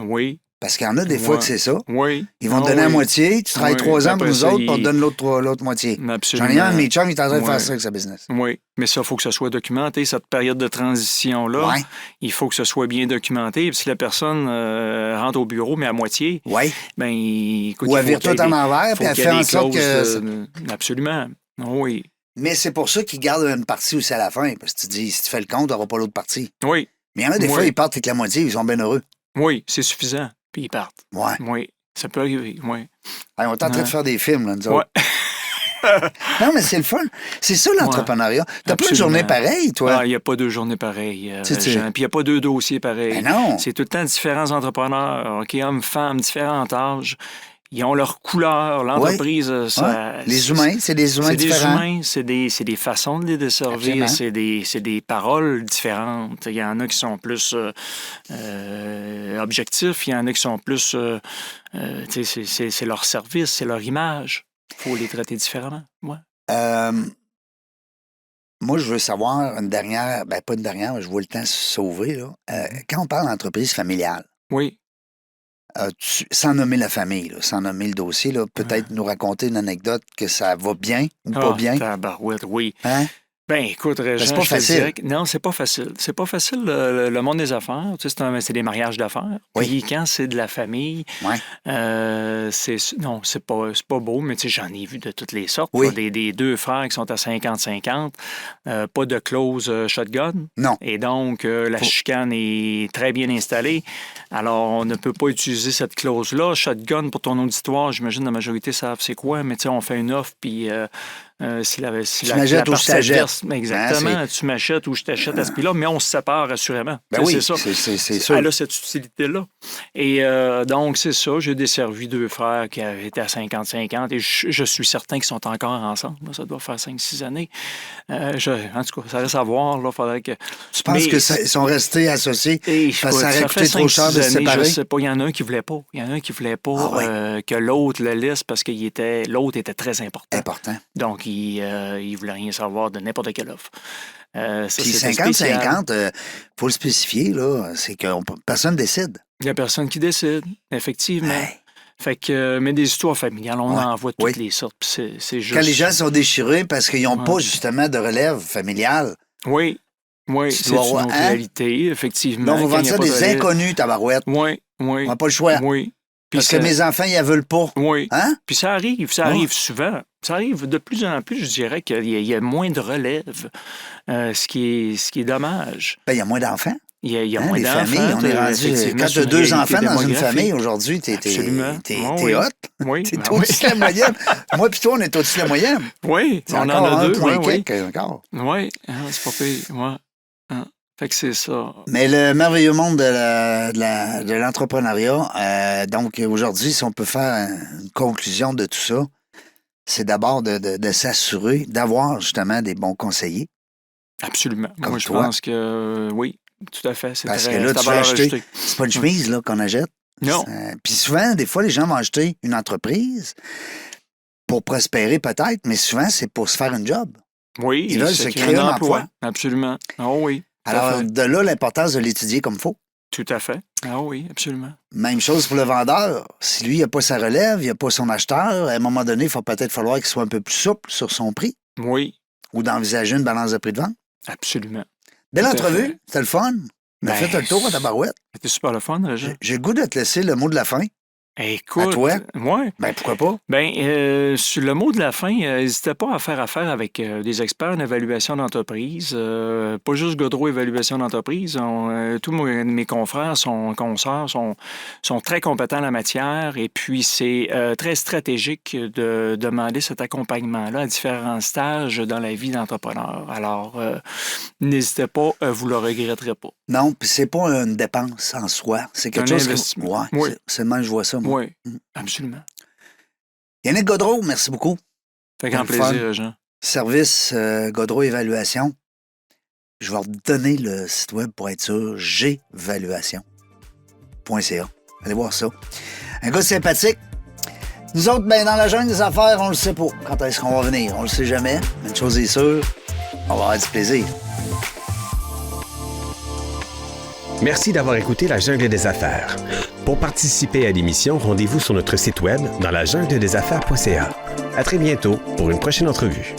Oui. Parce qu'il y en a des fois que c'est ça. Oui. Ils vont te donner la moitié, tu travailles 3 ans pour nous autres, pour te donner l'autre moitié. Absolument. J'en ai un de mes chums, il est en train de faire ça avec sa business. Oui, mais ça, il faut que ça soit documenté. Cette période de transition-là, il faut que ce soit bien documenté. Puis si la personne rentre au bureau, mais à moitié, ben, écoute, ou elle vire tout en envers, puis elle fait en sorte que... Absolument. Oui. Mais c'est pour ça qu'ils gardent une partie aussi à la fin, parce que tu dis, si tu fais le compte, tu n'auras pas l'autre partie. Oui. Mais il y en a des fois, ils partent avec la moitié, ils sont bien heureux. Oui, c'est suffisant. Puis ils partent. Oui. Ça peut arriver, oui. Hey, on est en train de faire des films, là, nous autres. Ouais. Non, mais c'est le fun. C'est ça, l'entrepreneuriat. T'as pas une journée pareille, toi? Il n'y a pas deux journées pareilles, C'est- Jean. Puis il n'y a pas deux dossiers pareils. Ben non. C'est tout le temps différents entrepreneurs, OK, hommes, femmes, différents âges. Ils ont leur couleur. L'entreprise, ça... Les humains, c'est des humains différents. C'est des façons de les desservir. C'est des paroles différentes. Il y en a qui sont plus objectifs. Il y en a qui sont plus... c'est leur service, c'est leur image. Il faut les traiter différemment. Ouais. Moi, je veux savoir une dernière... Ben, pas une dernière, mais je vois le temps se sauver, là. Quand on parle d'entreprise familiale, Oui. sans nommer la famille, là, sans nommer le dossier, là, peut-être nous raconter une anecdote que ça va bien ou pas bien. Tabarouette, oui. Hein? Ben, écoute, Régent, c'est pas facile. Non, c'est pas facile. C'est pas facile, le monde des affaires. Tu sais, c'est des mariages d'affaires. Oui. Puis quand c'est de la famille, Ouais. non, c'est pas beau, mais tu sais, j'en ai vu de toutes les sortes. Oui. Des deux frères qui sont à 50-50, pas de clause shotgun. Non. Et donc, la chicane est très bien installée. Alors, on ne peut pas utiliser cette clause-là. Shotgun, pour ton auditoire, j'imagine la majorité savent c'est quoi, mais tu sais, on fait une offre, puis... si la m'achètes ou je t'achète. Exactement. Tu m'achètes ou je t'achète à ce prix-là, mais on se sépare assurément. Ben oui, c'est ça. c'est sûr. Elle a cette utilité-là. Et donc, c'est ça. J'ai desservi deux frères qui étaient à 50-50 et je suis certain qu'ils sont encore ensemble. Là, ça doit faire 5-6 années. En tout cas, ça reste à voir. Là, faudrait que... Tu penses qu'ils sont restés associés parce que ça aurait coûté trop cher de se séparer? Je sais pas. Il y en a un qui voulait pas. Il y en a un qui voulait pas que l'autre le laisse parce que l'autre était très important. Important. Donc, il ne voulait rien savoir de n'importe quelle offre. Puis 50-50, il faut le spécifier, là, c'est que personne décide. Il n'y a personne qui décide, effectivement. Hey. Fait que, mais des histoires familiales, on en voit de toutes les sortes. C'est juste... Quand les gens sont déchirés parce qu'ils n'ont pas justement de relève familiale. Oui, c'est une autre réalité, effectivement. Donc, on va vendre ça des inconnus, tabarouette. Oui. On n'a pas le choix. Oui. Parce que mes enfants, ils ne veulent pas. Oui. Hein? Puis ça arrive souvent. Ça arrive de plus en plus, je dirais qu'il y a moins de relève, ce qui est dommage. Ben, il y a moins d'enfants. Il y a moins les d'enfants. Familles, on est rendu... Quand tu as 2 enfants dans une famille, aujourd'hui, t'es hot. Oui. T'es au-dessus de la moyenne. Moi puis toi, on est au-dessus de la moyenne. Oui, c'est on encore en a deux. encore. Oui, c'est pas pire. Ouais. Fait que c'est ça. Mais le merveilleux monde de l'entrepreneuriat, donc aujourd'hui, si on peut faire une conclusion de tout ça, c'est d'abord de s'assurer d'avoir justement des bons conseillers. Absolument. Comme moi, je toi. pense que oui, tout à fait. Parce que là, tu vas acheter. C'est pas une chemise là, qu'on achète. Non. Puis souvent, des fois, les gens vont acheter une entreprise pour prospérer peut-être, mais souvent, c'est pour se faire un job. Oui. Ils veulent se créer un emploi. Absolument. Oh oui. Alors, de là, l'importance de l'étudier comme il faut. Tout à fait. Ah oui, absolument. Même chose pour le vendeur. Si lui, il n'a pas sa relève, il n'a pas son acheteur, à un moment donné, il va peut-être falloir qu'il soit un peu plus souple sur son prix. Oui. Ou d'envisager une balance de prix de vente. Absolument. Belle entrevue. C'était le fun. On a fait un tour à ta barouette. C'était super le fun, Régent. J'ai le goût de te laisser le mot de la fin. Écoute, à toi? Ouais. Ben pourquoi pas? Sur le mot de la fin, n'hésitez pas à faire affaire avec des experts en évaluation d'entreprise. Pas juste Godreau Évaluation d'entreprise. Tous mes confrères, consoeurs sont très compétents en la matière et puis c'est très stratégique de demander cet accompagnement-là à différents stages dans la vie d'entrepreneur. Alors, n'hésitez pas, vous le regretterez pas. Non, puis c'est pas une dépense en soi. C'est quelque chose investissement. Oui. C'est le même je vois ça, moi. Oui, absolument. Yannick Godreau, merci beaucoup. Fait grand plaisir, Jean. Service Godreau Évaluation. Je vais redonner le site web pour être sûr. gvaluation.ca. Allez voir ça. Un gars sympathique. Nous autres, ben, dans la jungle des affaires, on le sait pas. Quand est-ce qu'on va venir? On le sait jamais. Mais une chose est sûre, on va avoir du plaisir. Merci d'avoir écouté La Jungle des Affaires. Pour participer à l'émission, rendez-vous sur notre site web dans lajungledesaffaires.ca. À très bientôt pour une prochaine entrevue.